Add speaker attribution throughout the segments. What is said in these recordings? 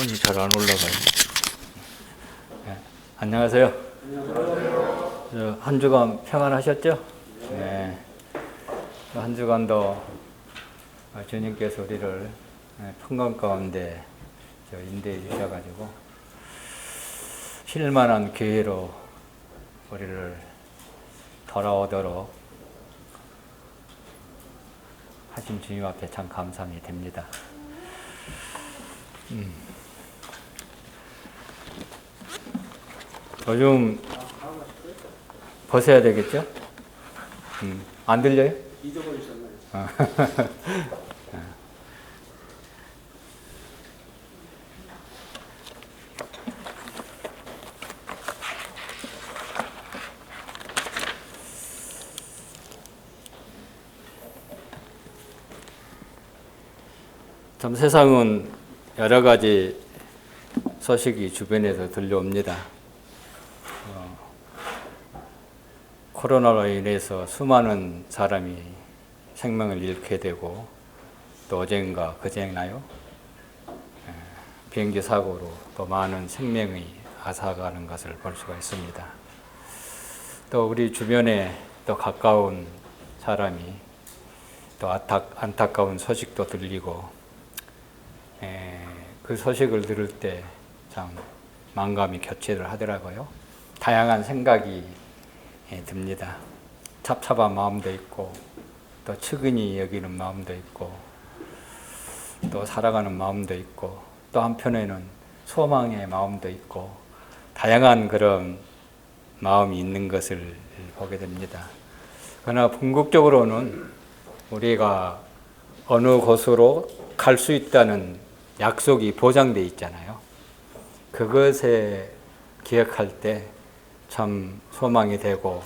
Speaker 1: 손이 잘 안 올라가요. 네. 안녕하세요. 한 주간 평안하셨죠? 네. 한 주간도 주님께서 우리를 평강 가운데 인도해 주셔가지고 쉴만한 기회로 우리를 돌아오도록 하신 주님 앞에 참 감사함이 됩니다. 요즘 벗어야 되겠죠? 안 들려요? 잊어버리셨나요? 참 세상은 여러 가지 소식이 주변에서 들려옵니다. 코로나로 인해서 수많은 사람이 생명을 잃게 되고 또 어젠가 그제나요? 비행기 사고로 또 많은 생명이 앗아가는 것을 볼 수가 있습니다. 또 우리 주변에 또 가까운 사람이 또 안타까운 소식도 들리고 그 소식을 들을 때 참 만감이 교체를 하더라고요. 다양한 생각이 듭니다. 찹찹한 마음도 있고 또 측은히 여기는 마음도 있고 또 살아가는 마음도 있고 또 한편에는 소망의 마음도 있고 다양한 그런 마음이 있는 것을 보게 됩니다. 그러나 궁극적으로는 우리가 어느 곳으로 갈 수 있다는 약속이 보장되어 있잖아요. 그것에 기억할 때 참 소망이 되고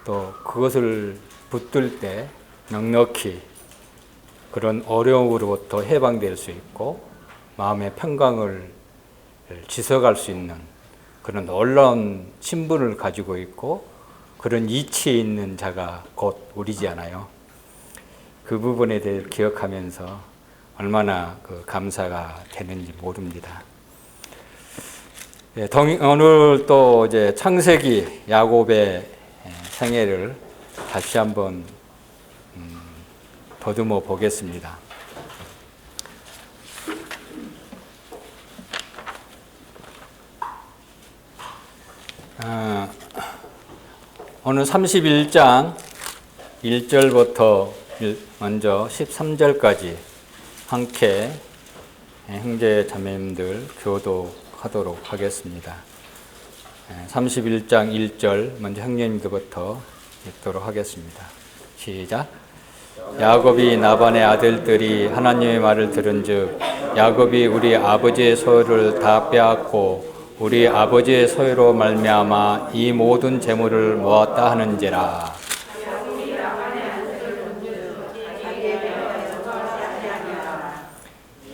Speaker 1: 또 그것을 붙들 때 넉넉히 그런 어려움으로부터 해방될 수 있고 마음의 평강을 지속할 수 있는 그런 놀라운 신분을 가지고 있고 그런 이치에 있는 자가 곧 우리지않아요. 그 부분에 대해 기억하면서 얼마나 감사가 되는지 모릅니다. 오늘 또 이제 창세기 야곱의 생애를 다시 한번 더듬어 보겠습니다. 오늘 31장 1절부터 먼저 13절까지 함께 형제 자매님들 교독하도록 하겠습니다. 31장 1절 먼저 형제님들부터 읽도록 하겠습니다. 시작. 야곱이 나반의 아들들이 하나님의 말을 들은즉 야곱이 우리 아버지의 소유를 다 빼앗고 우리 아버지의 소유로 말미암아 이 모든 재물을 모았다 하는지라.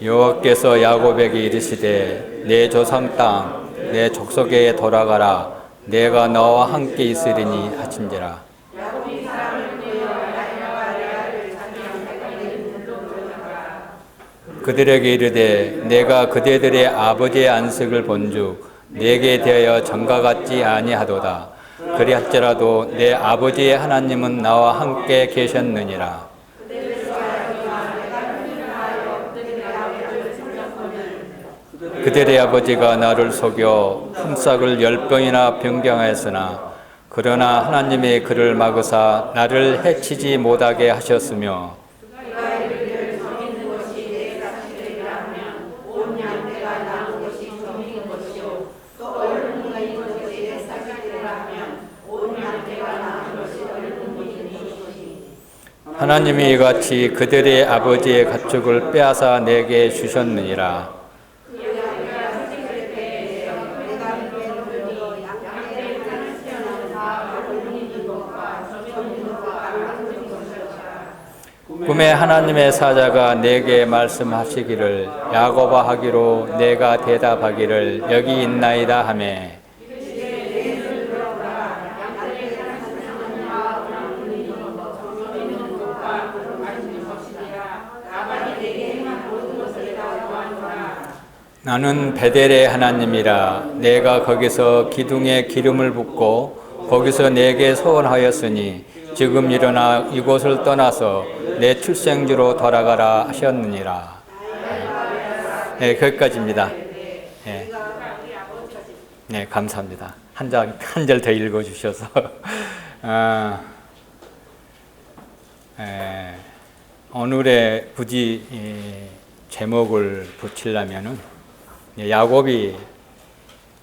Speaker 1: 여호와께서 야곱에게 이르시되 내 조상 땅 내 족속에 돌아가라 내가 너와 함께 있으리니 하신지라. 그들에게 이르되 내가 그대들의 아버지의 안식을 본즉 내게 대하여 전과 같지 아니하도다. 그리할지라도 내 아버지의 하나님은 나와 함께 계셨느니라. 그들의 아버지가 나를 속여 품삯을 10병이나 변경하였으나 그러나 하나님의 그를 막으사 나를 해치지 못하게 하셨으며 하나님이 이같이 그들의 아버지의 가축을 빼앗아 내게 주셨느니라. 꿈에 하나님의 사자가 내게 말씀하시기를 야곱아 하기로 내가 대답하기를 여기 있나이다 하매 나는 베델의 하나님이라. 내가 거기서 기둥에 기름을 붓고 거기서 내게 소원하였으니 지금 일어나 이곳을 떠나서 내 출생지로 돌아가라 하셨느니라. 네, 거기까지입니다. 네, 네, 감사합니다. 한 절 더 읽어주셔서. 오늘의 굳이 제목을 붙이려면은 야곱이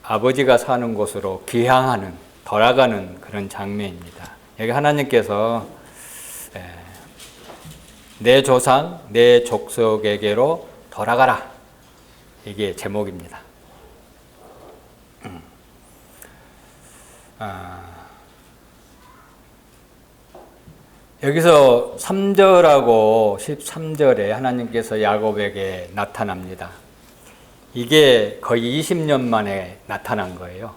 Speaker 1: 아버지가 사는 곳으로 귀향하는, 돌아가는 그런 장면입니다. 여기 하나님께서 내 조상, 내 족속에게로 돌아가라. 이게 제목입니다. 여기서 3절하고 13절에 하나님께서 야곱에게 나타납니다. 이게 거의 20년 만에 나타난 거예요.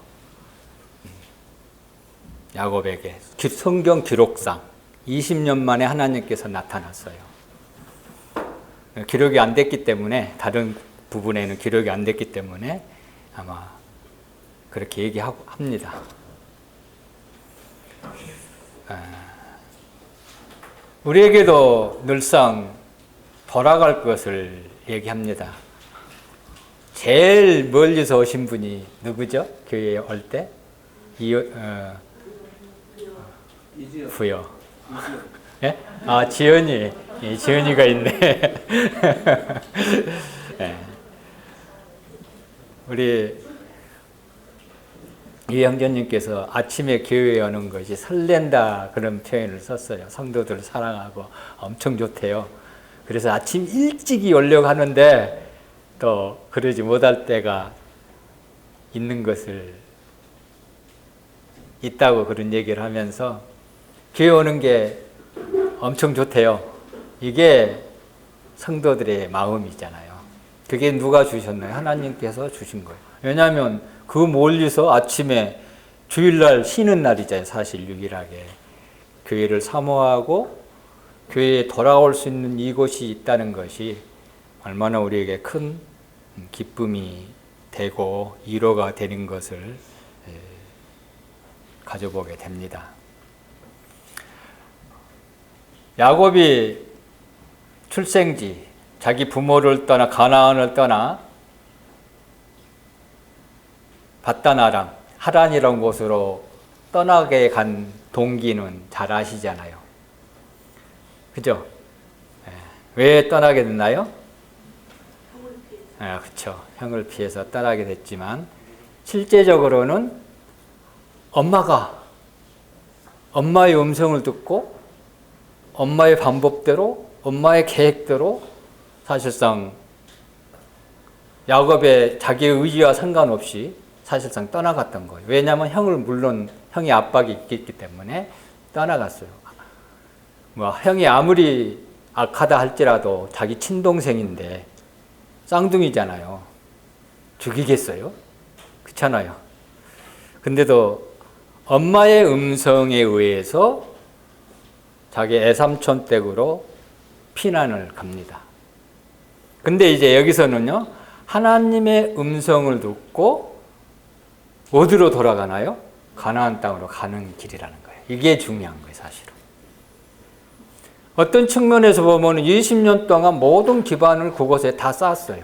Speaker 1: 야곱에게. 성경 기록상 20년 만에 하나님께서 나타났어요. 기록이 안 됐기 때문에, 다른 부분에는 기록이 안 됐기 때문에 아마 그렇게 얘기합니다. 우리에게도 늘상 돌아갈 것을 얘기합니다. 제일 멀리서 오신 분이 누구죠? 교회에 올 때? 부여. 예? 아, 지연이. 예, 지연이가 있네. 예. 우리 이형제님께서 아침에 교회에 오는 것이 설렌다, 그런 표현을 썼어요. 성도들 사랑하고 엄청 좋대요. 그래서 아침 일찍이 오려고 하는데 또 그러지 못할 때가 있는 것을, 있다고 그런 얘기를 하면서 교회 오는 게 엄청 좋대요. 이게 성도들의 마음이잖아요. 그게 누가 주셨나요? 하나님께서 주신 거예요. 왜냐하면 그 멀리서 아침에, 주일날 쉬는 날이잖아요. 사실 유일하게 교회를 사모하고 교회에 돌아올 수 있는 이곳이 있다는 것이 얼마나 우리에게 큰 기쁨이 되고 위로가 되는 것을 가져보게 됩니다. 야곱이 출생지, 자기 부모를 떠나 가나안을 떠나 밧단 하란이라는 곳으로 떠나게 간 동기는 잘 아시잖아요. 그죠? 왜 떠나게 됐나요? 그렇죠. 형을 피해서 떠나게 됐지만 실제적으로는 엄마가 엄마의 음성을 듣고 엄마의 방법대로, 엄마의 계획대로 사실상 야곱의 자기의 의지와 상관없이 사실상 떠나갔던 거예요. 왜냐하면 물론 형이 압박이 있기 때문에 떠나갔어요. 형이 아무리 악하다 할지라도 자기 친동생인데 쌍둥이잖아요. 죽이겠어요? 그렇잖아요. 근데도 엄마의 음성에 의해서 자기 애삼촌 댁으로 피난을 갑니다. 근데 이제 여기서는요, 하나님의 음성을 듣고 어디로 돌아가나요? 가나안 땅으로 가는 길이라는 거예요. 이게 중요한 거예요, 사실은. 어떤 측면에서 보면 20년 동안 모든 기반을 그곳에 다 쌓았어요.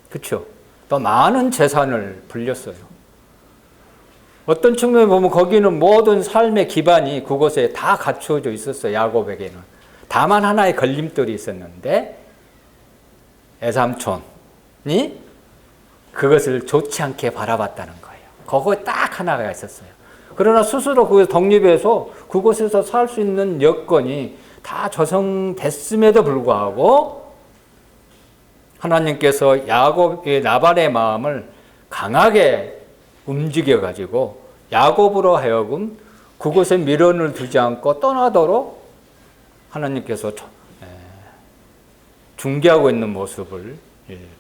Speaker 1: 그렇죠? 또 많은 재산을 불렸어요. 어떤 측면에 보면 거기는 모든 삶의 기반이 그곳에 다 갖추어져 있었어요. 야곱에게는. 다만 하나의 걸림돌이 있었는데 애삼촌이 그것을 좋지 않게 바라봤다는 거예요. 그거에 딱 하나가 있었어요. 그러나 스스로 그것을 독립해서 그곳에서 살 수 있는 여건이 다 조성됐음에도 불구하고 하나님께서 야곱의 나발의 마음을 강하게 움직여가지고 야곱으로 하여금 그곳에 미련을 두지 않고 떠나도록 하나님께서 중개하고 있는 모습을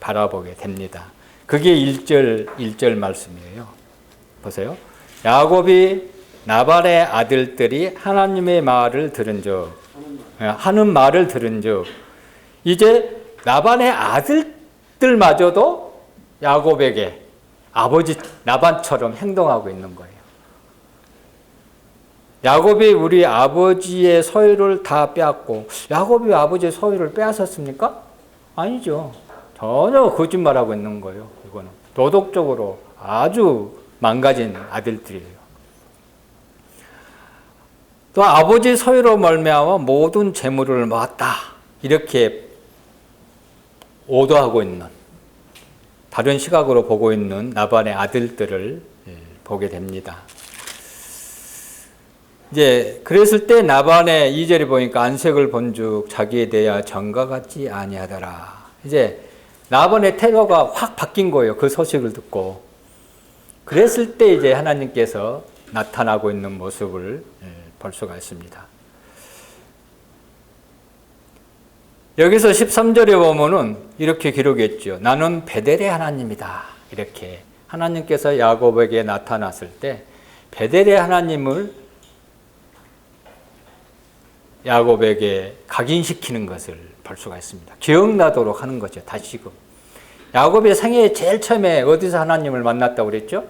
Speaker 1: 바라보게 됩니다. 그게 1절 말씀이에요. 보세요. 야곱이 나발의 아들들이 하나님의 말을 하는 말을 들은즉 이제 나발의 아들들마저도 야곱에게 아버지 라반처럼 행동하고 있는 거예요. 야곱이 우리 아버지의 소유를 다 빼앗고, 야곱이 아버지의 소유를 빼앗았습니까? 아니죠. 전혀 거짓말하고 있는 거예요. 이거는 도덕적으로 아주 망가진 아들들이에요. 또 아버지 소유로 말미암아 모든 재물을 모았다, 이렇게 오도하고 있는, 다른 시각으로 보고 있는 라반의 아들들을 보게 됩니다. 이제 그랬을 때 라반의 2절에 보니까 안색을 본즉 자기에 대하여 전과 같지 아니하더라. 이제 라반의 태도가 확 바뀐 거예요. 그 소식을 듣고. 그랬을 때 이제 하나님께서 나타나고 있는 모습을 볼 수가 있습니다. 여기서 13절에 보면은 이렇게 기록했죠. 나는 베델의 하나님이다. 이렇게 하나님께서 야곱에게 나타났을 때 베델의 하나님을 야곱에게 각인시키는 것을 볼 수가 있습니다. 기억나도록 하는 거죠. 다시금. 야곱의 생애에 제일 처음에 어디서 하나님을 만났다고 그랬죠?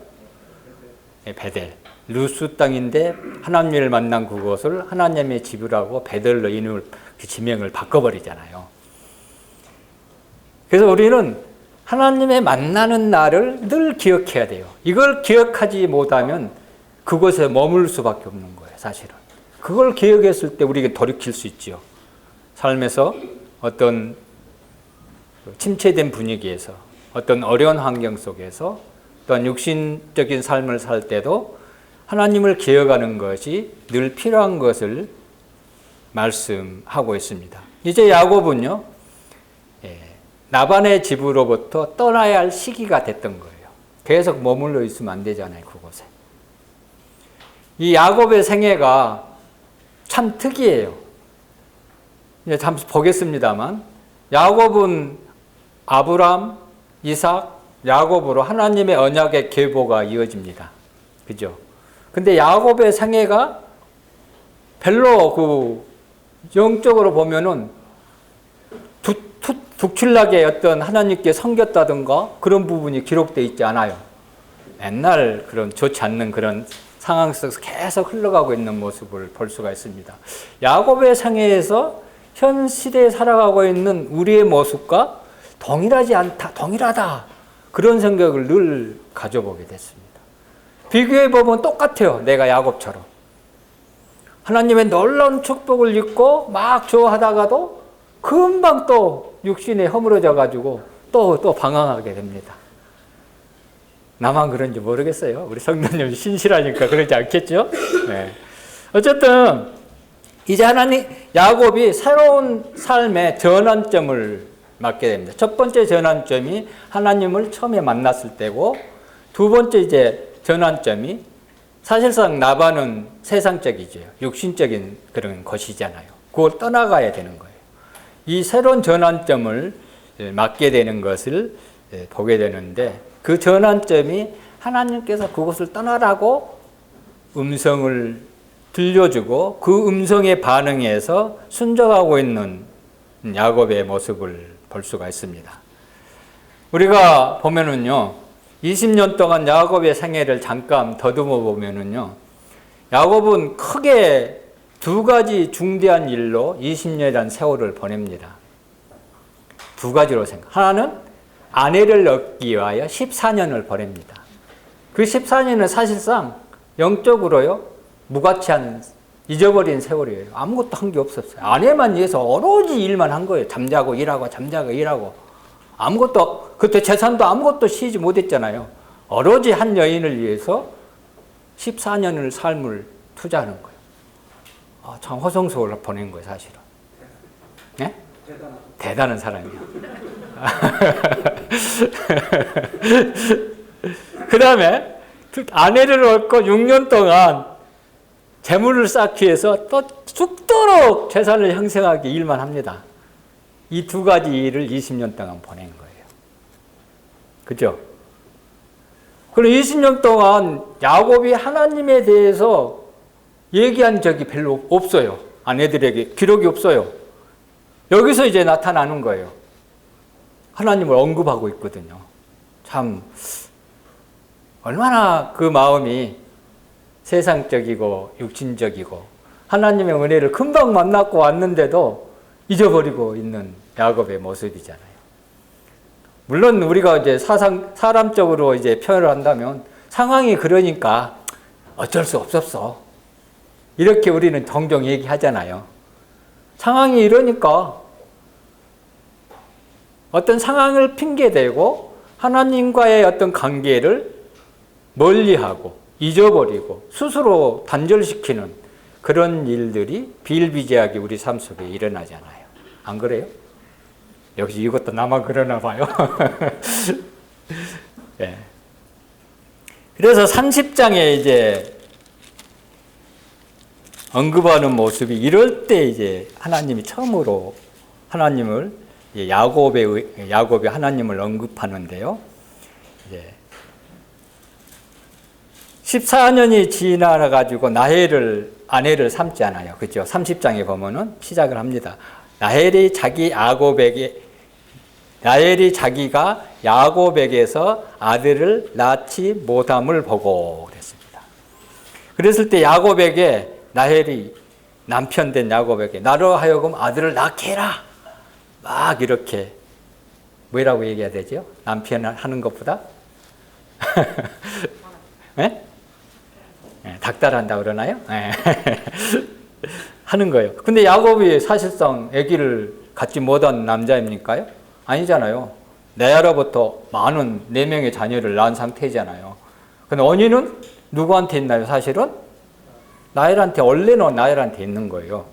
Speaker 1: 베델. 루스 땅인데 하나님을 만난 그곳을 하나님의 집이라고 베델로 이름을, 그 지명을 바꿔버리잖아요. 그래서 우리는 하나님의 만나는 날을 늘 기억해야 돼요. 이걸 기억하지 못하면 그곳에 머물 수밖에 없는 거예요, 사실은. 그걸 기억했을 때 우리가 돌이킬 수 있죠. 삶에서 어떤 침체된 분위기에서, 어떤 어려운 환경 속에서, 또한 육신적인 삶을 살 때도 하나님을 기억하는 것이 늘 필요한 것을 말씀하고 있습니다. 이제 야곱은요, 라반의 집으로부터 떠나야 할 시기가 됐던 거예요. 계속 머물러 있으면 안 되잖아요, 그곳에. 이 야곱의 생애가 참 특이해요. 이제 잠시 보겠습니다만, 야곱은 아브람, 이삭, 야곱으로 하나님의 언약의 계보가 이어집니다. 그죠? 근데 야곱의 생애가 별로 영적으로 보면은 북출나게 어떤 하나님께 섬겼다든가 그런 부분이 기록되어 있지 않아요. 맨날 그런 좋지 않는 그런 상황 속에서 계속 흘러가고 있는 모습을 볼 수가 있습니다. 야곱의 생애에서 현 시대에 살아가고 있는 우리의 모습과 동일하지 않다, 동일하다, 그런 생각을 늘 가져보게 됐습니다. 비교해 보면 똑같아요. 내가 야곱처럼 하나님의 놀라운 축복을 입고 막 좋아하다가도 금방 또 육신에 허물어져 가지고 또 방황하게 됩니다. 나만 그런지 모르겠어요. 우리 성도님 신실하니까 그러지 않겠죠? 네. 어쨌든 이제 야곱이 새로운 삶의 전환점을 맞게 됩니다. 첫 번째 전환점이 하나님을 처음에 만났을 때고, 두 번째 이제 전환점이 사실상 라반은 세상적이죠. 육신적인 그런 것이잖아요. 그걸 떠나가야 되는 거예요. 이 새로운 전환점을 맞게 되는 것을 보게 되는데, 그 전환점이 하나님께서 그것을 떠나라고 음성을 들려주고 그 음성에 반응해서 순종하고 있는 야곱의 모습을 볼 수가 있습니다. 우리가 보면은요, 20년 동안 야곱의 생애를 잠깐 더듬어 보면은요, 야곱은 크게 두 가지 중대한 일로 20년이라는 세월을 보냅니다. 두 가지로 하나는 아내를 얻기 위하여 14년을 보냅니다. 그 14년은 사실상 영적으로요, 무가치한 잊어버린 세월이에요. 아무것도 한 게 없었어요. 아내만 위해서 오로지 일만 한 거예요. 잠자고 일하고 잠자고 일하고. 아무것도, 그때 재산도 아무것도 쉬지 못했잖아요. 오로지 한 여인을 위해서 14년을 삶을 투자하는 거예요. 참 호성소를 보낸 거예요, 사실은. 네? 대단한 사람이에요. 그 다음에 아내를 얻고 6년 동안 재물을 쌓기 위해서 또 죽도록 재산을 형성하기 일만 합니다. 이 두 가지 일을 20년 동안 보낸 거예요. 그죠? 그럼 20년 동안 야곱이 하나님에 대해서 얘기한 적이 별로 없어요. 아내들에게 기록이 없어요. 여기서 이제 나타나는 거예요. 하나님을 언급하고 있거든요. 참 얼마나 그 마음이 세상적이고 육신적이고 하나님의 은혜를 금방 만났고 왔는데도 잊어버리고 있는 야곱의 모습이잖아요. 물론 우리가 이제 사람적으로 이제 표현을 한다면 상황이 그러니까 어쩔 수 없었어. 이렇게 우리는 종종 얘기하잖아요. 상황이 이러니까 어떤 상황을 핑계대고 하나님과의 어떤 관계를 멀리하고 잊어버리고 스스로 단절시키는 그런 일들이 비일비재하게 우리 삶 속에 일어나잖아요. 안 그래요? 역시 이것도 나만 그러나 봐요. 네. 그래서 30장에 이제 언급하는 모습이 이럴 때 이제 하나님이 처음으로 하나님을 야곱이 하나님을 언급하는데요. 이제 14년이 지나가지고 라헬을 아내를 삼지 않아요. 그죠? 30장에 보면은 시작을 합니다. 라헬이 자기가 야곱에게서 아들을 낳지 못함을 보고 그랬습니다. 그랬을 때 야곱에게 라헬이 남편 된 야곱에게 나로 하여금 아들을 낳게 해라. 막 이렇게 뭐라고 얘기해야 되죠? 남편 하는 것보다 네? 네, 닥달한다 그러나요? 네. 하는 거예요. 근데 야곱이 사실상 아기를 갖지 못한 남자입니까요? 아니잖아요. 레아로부터 많은 4명의 자녀를 낳은 상태잖아요. 근데 원인은 누구한테 있나요? 사실은 라헬한테, 원래는 라헬한테 있는 거예요.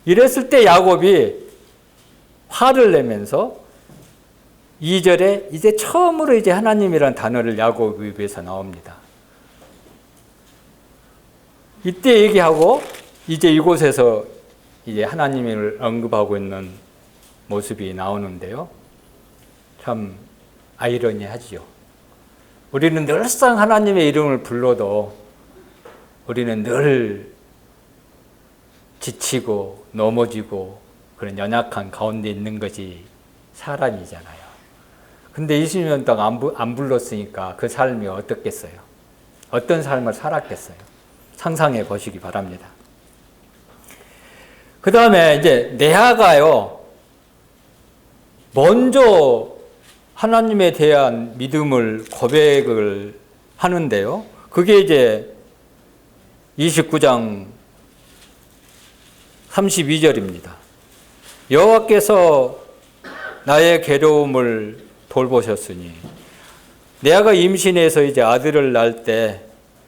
Speaker 1: 이랬을 때 야곱이 화를 내면서 2절에 이제 처음으로 이제 하나님이라는 단어를 야곱의 입에서 나옵니다. 이때 얘기하고 이제 이곳에서 이제 하나님을 언급하고 있는 모습이 나오는데요. 참 아이러니하지요. 우리는 늘상 하나님의 이름을 불러도 우리는 늘 지치고 넘어지고 그런 연약한 가운데 있는 것이 사람이잖아요. 근데 20년 동안 안 불렀으니까 그 삶이 어떻겠어요? 어떤 삶을 살았겠어요? 상상해 보시기 바랍니다. 그 다음에 이제 레아가요, 먼저 하나님에 대한 믿음을 고백을 하는데요. 그게 이제 29장 32절입니다. 여호와께서 나의 괴로움을 돌보셨으니 레아가 임신해서 이제 아들을 낳을 때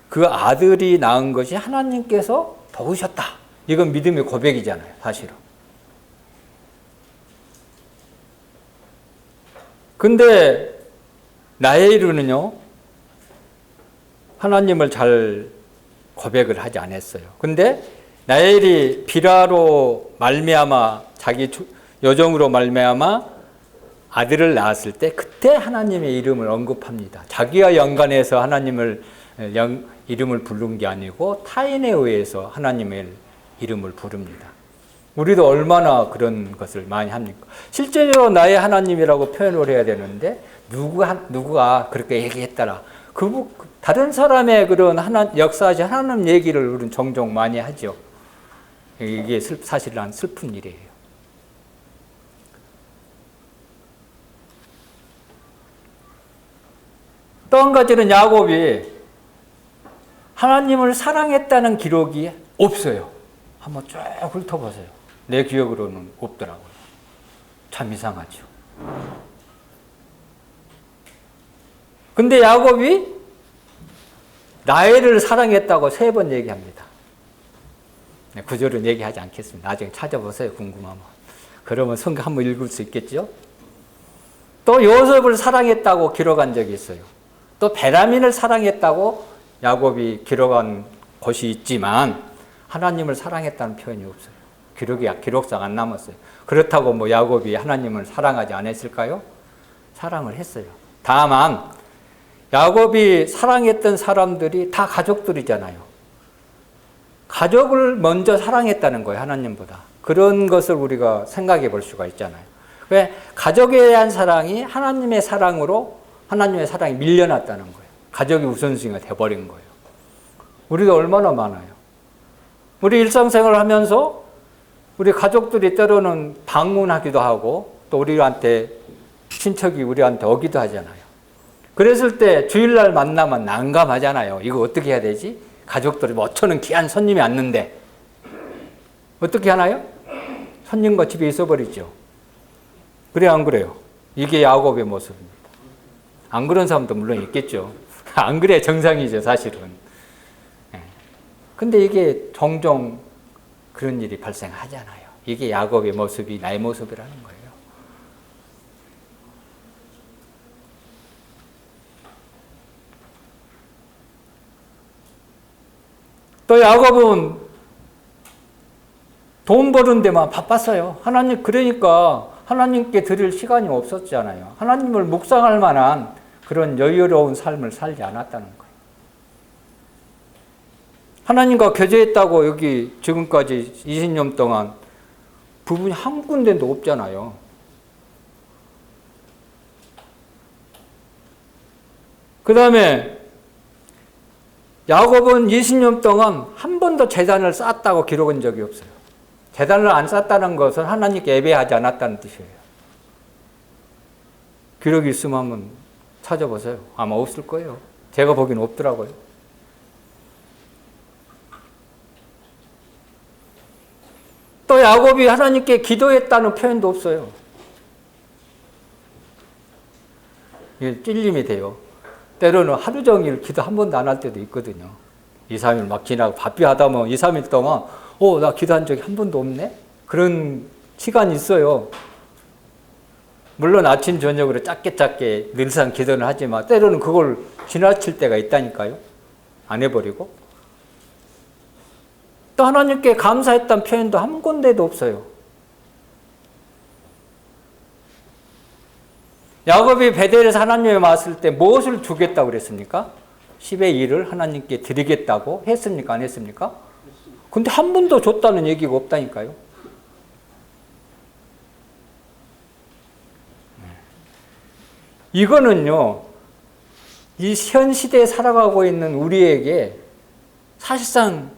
Speaker 1: 그 아들이 낳은 것이 하나님께서 도우셨다. 이건 믿음의 고백이잖아요, 사실은. 근데 라헬은요, 하나님을 잘 고백을 하지 않았어요. 근데 라헬이 비라로 말미암아 자기 여종으로 말미암아 아들을 낳았을 때 그때 하나님의 이름을 언급합니다. 자기와 연관해서 하나님을 이름을 부른 게 아니고 타인에 의해서 하나님의 이름을 부릅니다. 우리도 얼마나 그런 것을 많이 합니까? 실제로 나의 하나님이라고 표현을 해야 되는데 누구가 그렇게 얘기했더라. 다른 사람의 그런 역사하신 하나님 얘기를 우리는 종종 많이 하죠. 이게 사실은 슬픈 일이에요. 또 한 가지는 야곱이 하나님을 사랑했다는 기록이 없어요. 한번 쭉 훑어보세요. 내 기억으로는 없더라고요. 참 이상하죠. 근데 야곱이 라헬을 사랑했다고 3번 얘기합니다. 구절은 얘기하지 않겠습니다. 나중에 찾아보세요. 궁금하면. 그러면 성경 한번 읽을 수 있겠죠? 또 요셉을 사랑했다고 기록한 적이 있어요. 또 베냐민을 사랑했다고 야곱이 기록한 곳이 있지만 하나님을 사랑했다는 표현이 없어요. 기록상 안 남았어요. 그렇다고 뭐 야곱이 하나님을 사랑하지 않았을까요? 사랑을 했어요. 다만 야곱이 사랑했던 사람들이 다 가족들이잖아요. 가족을 먼저 사랑했다는 거예요, 하나님보다. 그런 것을 우리가 생각해 볼 수가 있잖아요. 왜? 가족에 대한 사랑이 하나님의 사랑으로 하나님의 사랑이 밀려났다는 거예요. 가족이 우선순위가 돼버린 거예요. 우리도 얼마나 많아요. 우리 일상생활을 하면서 우리 가족들이 때로는 방문하기도 하고 또 우리한테 친척이 우리한테 오기도 하잖아요. 그랬을 때 주일날 만나면 난감하잖아요. 이거 어떻게 해야 되지? 가족들이 어쩌는 귀한 손님이 왔는데 어떻게 하나요? 손님과 집에 있어버리죠. 그래요, 안 그래요? 이게 야곱의 모습입니다. 안 그런 사람도 물론 있겠죠. 안 그래 정상이죠, 사실은. 근데 이게 종종 그런 일이 발생하잖아요. 이게 야곱의 모습이 나의 모습이라는 거예요. 또 야곱은 돈 버는 데만 바빴어요. 하나님, 그러니까 하나님께 드릴 시간이 없었잖아요. 하나님을 묵상할 만한 그런 여유로운 삶을 살지 않았다는 거예요. 하나님과 교제했다고 여기 지금까지 20년 동안 부분이 한 군데도 없잖아요. 그 다음에 야곱은 20년 동안 한 번도 제단을 쌓았다고 기록한 적이 없어요. 제단을 안 쌓았다는 것은 하나님께 예배하지 않았다는 뜻이에요. 기록이 있으면 한번 찾아보세요. 아마 없을 거예요. 제가 보기엔 없더라고요. 또 야곱이 하나님께 기도했다는 표현도 없어요. 이게 찔림이 돼요. 때로는 하루 종일 기도 한 번도 안 할 때도 있거든요. 2, 3일 막 지나고 바삐 하다 보면 2, 3일 동안 나 기도한 적이 한 번도 없네? 그런 시간이 있어요. 물론 아침 저녁으로 짧게 늘상 기도는 하지만 때로는 그걸 지나칠 때가 있다니까요. 안 해버리고. 또 하나님께 감사했던 표현도 한 군데도 없어요. 야곱이 베델에서 하나님에 왔을 때 무엇을 주겠다고 그랬습니까? 10의 1을 하나님께 드리겠다고 했습니까? 안 했습니까? 근데 한 번도 줬다는 얘기가 없다니까요. 이거는요, 이 현 시대에 살아가고 있는 우리에게 사실상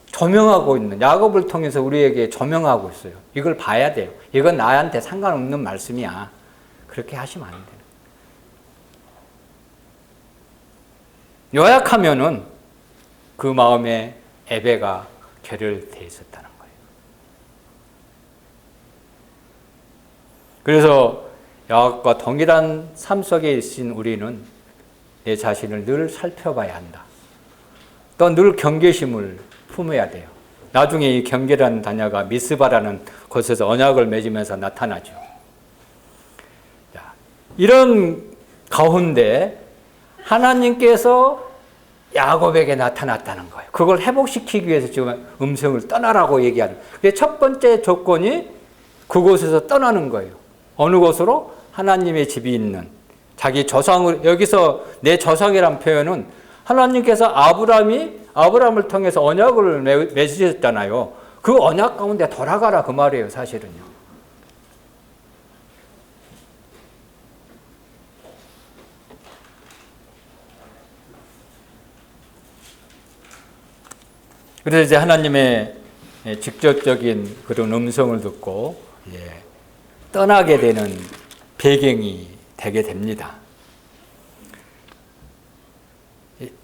Speaker 1: 조명하고 있는, 야곱을 통해서 우리에게 조명하고 있어요. 이걸 봐야 돼요. 이건 나한테 상관없는 말씀이야. 그렇게 하시면 안 돼요. 요약하면은 그 마음에 예배가 결혈되어 있었다는 거예요. 그래서 야곱과 동일한 삶 속에 있는 우리는 내 자신을 늘 살펴봐야 한다. 또 늘 경계심을 품어야 돼요. 나중에 이 경계라는 단어가 미스바라는 곳에서 언약을 맺으면서 나타나죠. 이런 가운데 하나님께서 야곱에게 나타났다는 거예요. 그걸 회복시키기 위해서 지금 음성을 떠나라고 얘기하는 거예요. 첫 번째 조건이 그곳에서 떠나는 거예요. 어느 곳으로? 하나님의 집이 있는 자기 조상을, 여기서 내 조상이란 표현은 하나님께서 아브라함을 통해서 언약을 맺으셨잖아요. 그 언약 가운데 돌아가라 그 말이에요, 사실은요. 그래서 이제 하나님의 직접적인 그런 음성을 듣고 떠나게 되는 배경이 되게 됩니다.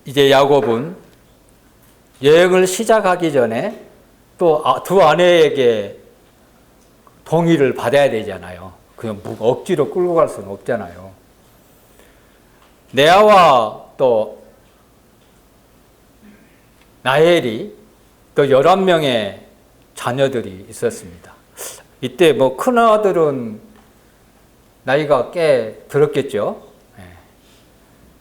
Speaker 1: 이제 야곱은 여행을 시작하기 전에 또 두 아내에게 동의를 받아야 되잖아요. 그냥 억지로 끌고 갈 수는 없잖아요. 레아와 또 라헬이 또 11명의 자녀들이 있었습니다. 이때 뭐 큰아들은 나이가 꽤 들었겠죠.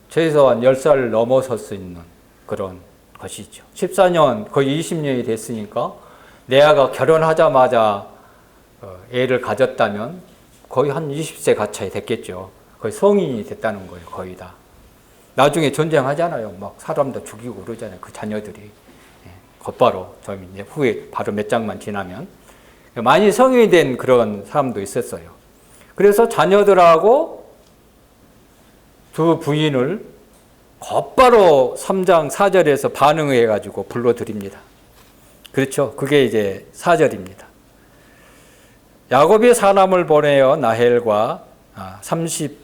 Speaker 1: 최소한 10살 넘어설 수 있는 그런 것이죠. 14년, 거의 20년이 됐으니까 레아가 결혼하자마자 애를 가졌다면 거의 한 20세 가까이 됐겠죠. 거의 성인이 됐다는 거예요, 거의 다. 나중에 전쟁하잖아요. 막 사람도 죽이고 그러잖아요, 그 자녀들이. 곧바로, 좀 이제 후에 바로 몇 장만 지나면. 많이 성인이 된 그런 사람도 있었어요. 그래서 자녀들하고 두 부인을 곧바로 3장 4절에서 반응해 가지고 불러드립니다. 그렇죠. 그게 이제 4절입니다. 야곱이 사람을 보내어 나헬과 31장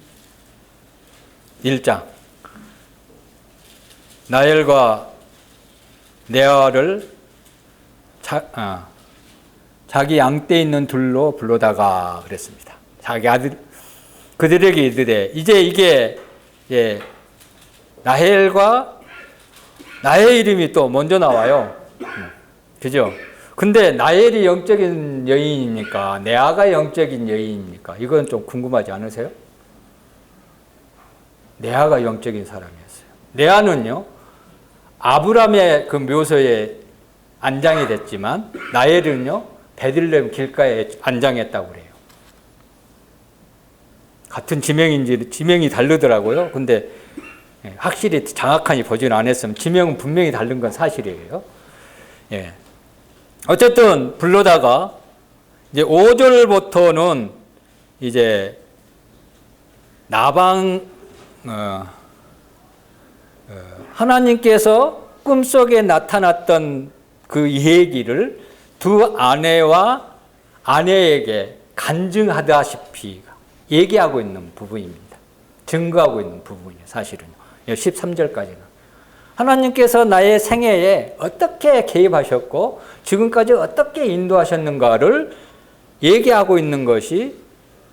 Speaker 1: 나헬과 레아를 자기 양떼 있는 둘로 불러다가 그랬습니다. 자기 아들 그들에게 이르되 이제 이게 나헬과 나의 이름이 또 먼저 나와요. 그죠? 근데 나헬이 영적인 여인입니까? 레아가 영적인 여인입니까? 이건 좀 궁금하지 않으세요? 레아가 영적인 사람이었어요. 레아는요, 아브람의 그 묘소에 안장이 됐지만 나헬은요, 베들레헴 길가에 안장했다고 그래요. 같은 지명인지 지명이 다르더라고요. 근데 확실히 정확하게 보지는 않았으면 지명은 분명히 다른 건 사실이에요. 예. 어쨌든 불러다가 이제 5절부터는 이제 나방 하나님께서 꿈속에 나타났던 그 얘기를 두 아내와 아내에게 간증하다시피 얘기하고 있는 부분입니다. 증거하고 있는 부분이에요. 사실은 13절까지는 하나님께서 나의 생애에 어떻게 개입하셨고 지금까지 어떻게 인도하셨는가를 얘기하고 있는 것이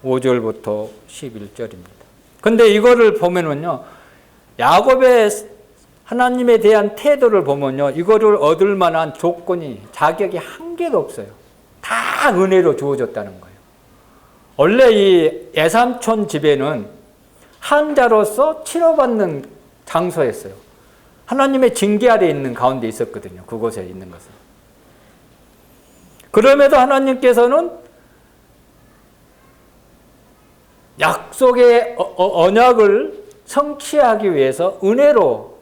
Speaker 1: 5절부터 11절입니다. 근데 이거를 보면은요, 야곱의 하나님에 대한 태도를 보면요, 이거를 얻을 만한 조건이, 자격이 한 개도 없어요. 다 은혜로 주어졌다는 거예요. 원래 이 애삼촌 집에는 한자로서 치료받는 장소였어요. 하나님의 징계 아래 있는 가운데 있었거든요. 그곳에 있는 것은. 그럼에도 하나님께서는 약속의 언약을 성취하기 위해서 은혜로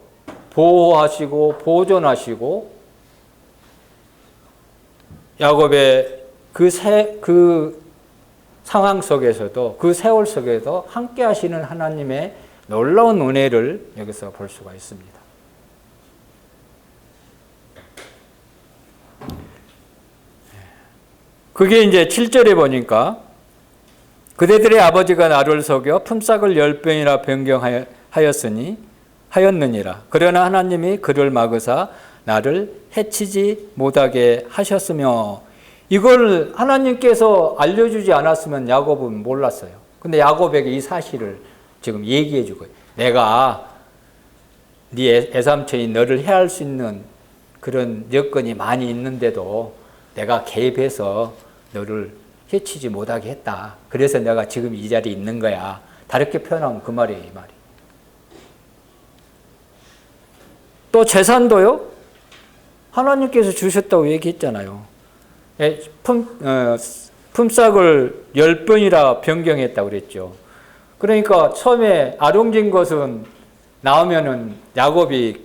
Speaker 1: 보호하시고 보존하시고 야곱의 그 상황 속에서도 그 세월 속에도 함께 하시는 하나님의 놀라운 은혜를 여기서 볼 수가 있습니다. 그게 이제 7절에 보니까 그대들의 아버지가 나를 속여 품삯을 10병이나 하였느니라. 그러나 하나님이 그를 막으사 나를 해치지 못하게 하셨으며, 이걸 하나님께서 알려주지 않았으면 야곱은 몰랐어요. 근데 야곱에게 이 사실을 지금 얘기해 주고, 내가 네 애삼촌이 너를 해할 수 있는 그런 여건이 많이 있는데도 내가 개입해서 너를 해치지 못하게 했다. 그래서 내가 지금 이 자리에 있는 거야. 다르게 표현하면 그 말이에요, 이 말이. 또 재산도요, 하나님께서 주셨다고 얘기했잖아요. 품삯을 10번이라 변경했다고 그랬죠. 그러니까 처음에 아롱진 것은 나오면은 야곱이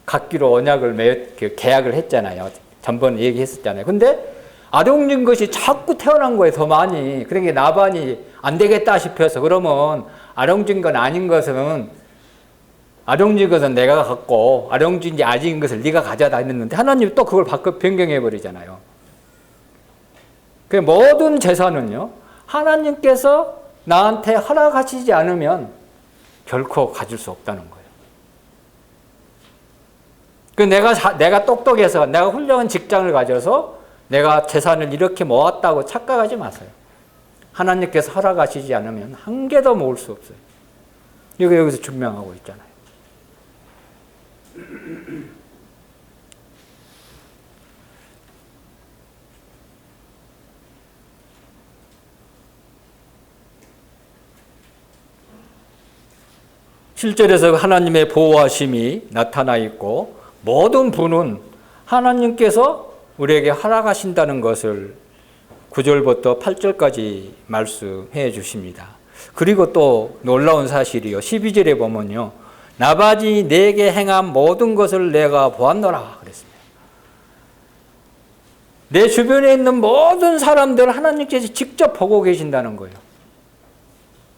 Speaker 1: 갖기로 언약을 계약을 했잖아요. 전번 얘기했었잖아요. 근데 아롱진 것이 자꾸 태어난 거예요, 더 많이. 그러니까 나반이 안 되겠다 싶어서, 그러면 아롱진 건 아닌 것은 아롱진 것은 내가 갖고 아롱진이 아닌 것을 네가 가져다 했는데 하나님이 또 그걸 바꿔 변경해 버리잖아요. 그 모든 재산은요, 하나님께서 나한테 허락하시지 않으면 결코 가질 수 없다는 거예요. 그 내가 똑똑해서 내가 훌륭한 직장을 가져서 내가 재산을 이렇게 모았다고 착각하지 마세요. 하나님께서 허락하시지 않으면 한 개도 모을 수 없어요. 이거 여기서 증명하고 있잖아요. 실절에서 하나님의 보호하심이 나타나 있고, 모든 분은 하나님께서 우리에게 허락하신다는 것을 9절부터 8절까지 말씀해 주십니다. 그리고 또 놀라운 사실이요, 12절에 보면요, 나발이 내게 행한 모든 것을 내가 보았노라 그랬습니다. 내 주변에 있는 모든 사람들을 하나님께서 직접 보고 계신다는 거예요.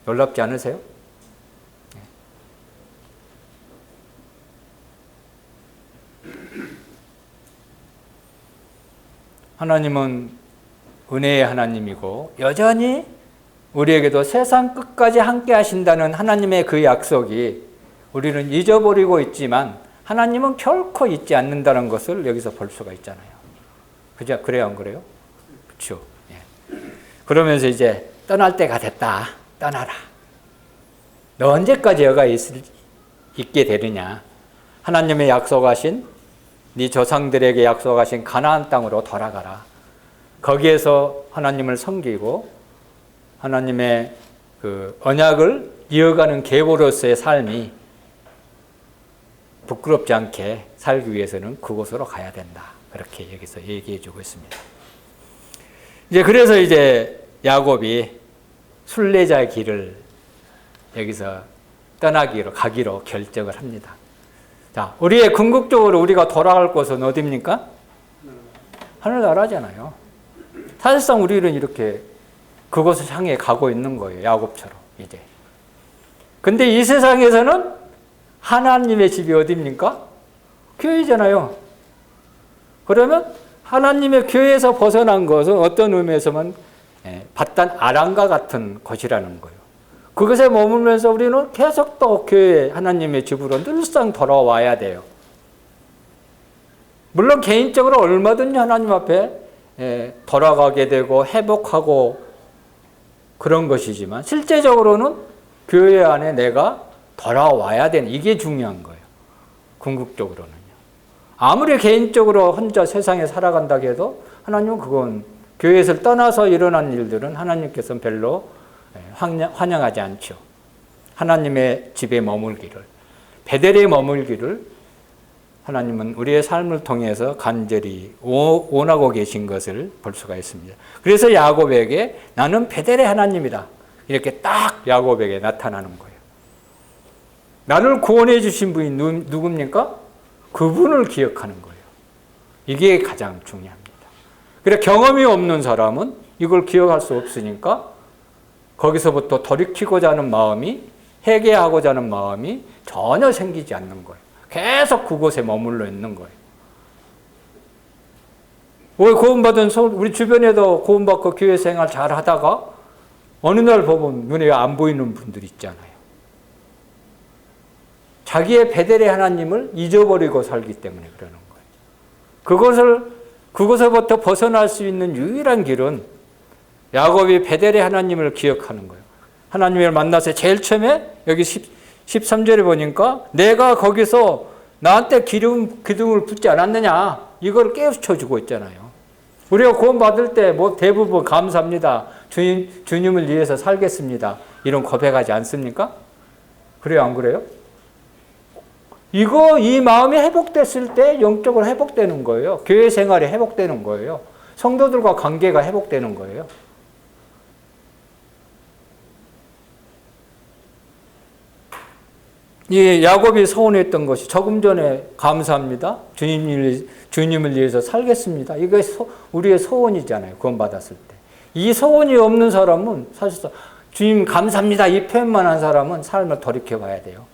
Speaker 1: 놀랍지 않으세요? 하나님은 은혜의 하나님이고 여전히 우리에게도 세상 끝까지 함께 하신다는 하나님의 그 약속이 우리는 잊어버리고 있지만 하나님은 결코 잊지 않는다는 것을 여기서 볼 수가 있잖아요. 그죠? 그래요, 안 그래요? 그렇죠. 예. 그러면서 이제 떠날 때가 됐다. 떠나라. 너 언제까지 여가 있게 되느냐? 하나님의 약속하신 네 조상들에게 약속하신 가나안 땅으로 돌아가라. 거기에서 하나님을 섬기고 하나님의 그 언약을 이어가는 계보로서의 삶이 부끄럽지 않게 살기 위해서는 그곳으로 가야 된다. 그렇게 여기서 얘기해 주고 있습니다. 그래서 야곱이 순례자의 길을 여기서 가기로 결정을 합니다. 자, 우리의 궁극적으로 우리가 돌아갈 곳은 어디입니까? 하늘나라잖아요. 사실상 우리는 이렇게 그곳을 향해 가고 있는 거예요. 야곱처럼 이제. 근데 이 세상에서는 하나님의 집이 어디입니까? 교회잖아요. 그러면 하나님의 교회에서 벗어난 것은 어떤 의미에서만 바단 아람과 같은 것이라는 거예요. 그것에 머물면서 우리는 계속 또 교회 하나님의 집으로 늘상 돌아와야 돼요. 물론 개인적으로 얼마든지 하나님 앞에 돌아가게 되고 회복하고 그런 것이지만 실제적으로는 교회 안에 내가 돌아와야 되는 이게 중요한 거예요. 궁극적으로는요. 아무리 개인적으로 혼자 세상에 살아간다 해도 하나님은 그건 교회에서 떠나서 일어난 일들은 하나님께서는 별로 환영하지 않죠. 하나님의 집에 머물기를, 베델에 머물기를 하나님은 우리의 삶을 통해서 간절히 원하고 계신 것을 볼 수가 있습니다. 그래서 야곱에게 나는 베델의 하나님이다. 이렇게 딱 야곱에게 나타나는 거예요. 나를 구원해 주신 분이 누굽니까? 그분을 기억하는 거예요. 이게 가장 중요합니다. 그래 경험이 없는 사람은 이걸 기억할 수 없으니까 거기서부터 돌이키고자 하는 마음이 회개하고자 하는 마음이 전혀 생기지 않는 거예요. 계속 그곳에 머물러 있는 거예요. 구원받은 우리 주변에도 구원받고 교회 생활 잘 하다가 어느 날 보면 눈에 안 보이는 분들 있잖아요. 자기의 베델의 하나님을 잊어버리고 살기 때문에 그러는 거예요. 그것에부터 벗어날 수 있는 유일한 길은 야곱이 베델의 하나님을 기억하는 거예요. 하나님을 만나서 제일 처음에 여기 13절에 보니까 내가 거기서 나한테 기둥을 붓지 않았느냐 이걸 깨우쳐주고 있잖아요. 우리가 구원받을 때 대부분 감사합니다. 주님을 위해서 살겠습니다. 이런 고백하지 않습니까? 그래요, 안 그래요? 이 마음이 회복됐을 때 영적으로 회복되는 거예요. 교회 생활이 회복되는 거예요. 성도들과 관계가 회복되는 거예요. 이 야곱이 서원했던 것이 조금 전에 감사합니다. 주님을 위해서 살겠습니다. 이게 우리의 소원이잖아요. 구원받았을 때. 이 소원이 없는 사람은 사실상 주님 감사합니다. 이 표현만 한 사람은 삶을 돌이켜봐야 돼요.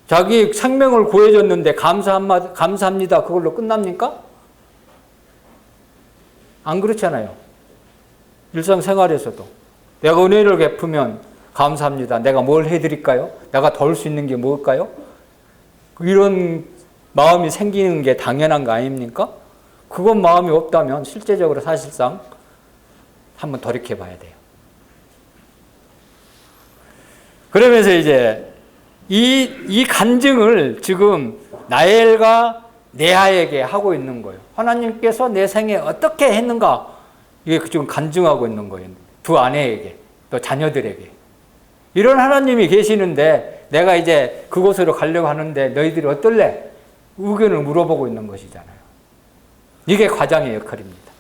Speaker 1: 자기 생명을 구해줬는데 감사합니다. 그걸로 끝납니까? 안 그렇잖아요. 일상생활에서도. 내가 은혜를 베푸면 감사합니다. 내가 뭘 해드릴까요? 내가 도울 수 있는 게 뭘까요? 이런 마음이 생기는 게 당연한 거 아닙니까? 그건 마음이 없다면 실제적으로 사실상 한번 돌이켜봐야 돼요. 그러면서 이 간증을 지금 나엘과 레아에게 하고 있는 거예요. 하나님께서 내 생에 어떻게 했는가 이게 지금 간증하고 있는 거예요. 두 아내에게 또 자녀들에게. 이런 하나님이 계시는데 내가 그곳으로 가려고 하는데 너희들이 어떨래? 의견을 물어보고 있는 것이잖아요. 이게 과장의 역할입니다.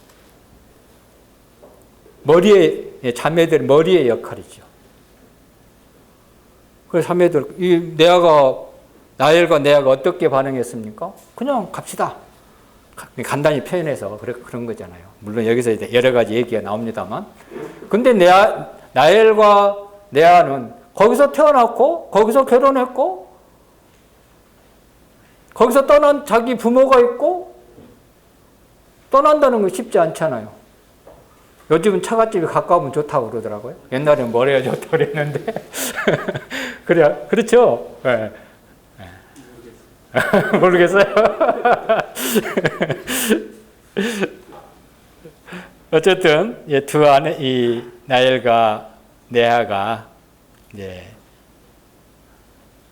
Speaker 1: 자매들 머리의 역할이죠. 그래서 자매들, 나엘과 레아가 어떻게 반응했습니까? 그냥 갑시다. 간단히 표현해서 그런 거잖아요. 물론 여기서 여러 가지 얘기가 나옵니다만. 근데 나엘과 레아는 거기서 태어났고, 거기서 결혼했고, 거기서 떠난 자기 부모가 있고, 떠난다는 건 쉽지 않잖아요. 요즘은 처갓집이 가까우면 좋다고 그러더라고요. 옛날에는 멀어야 좋다고 그랬는데. 그래, 그렇죠? 네. 모르겠어요. 어쨌든 두 아내, 이 나엘과 레아가 이제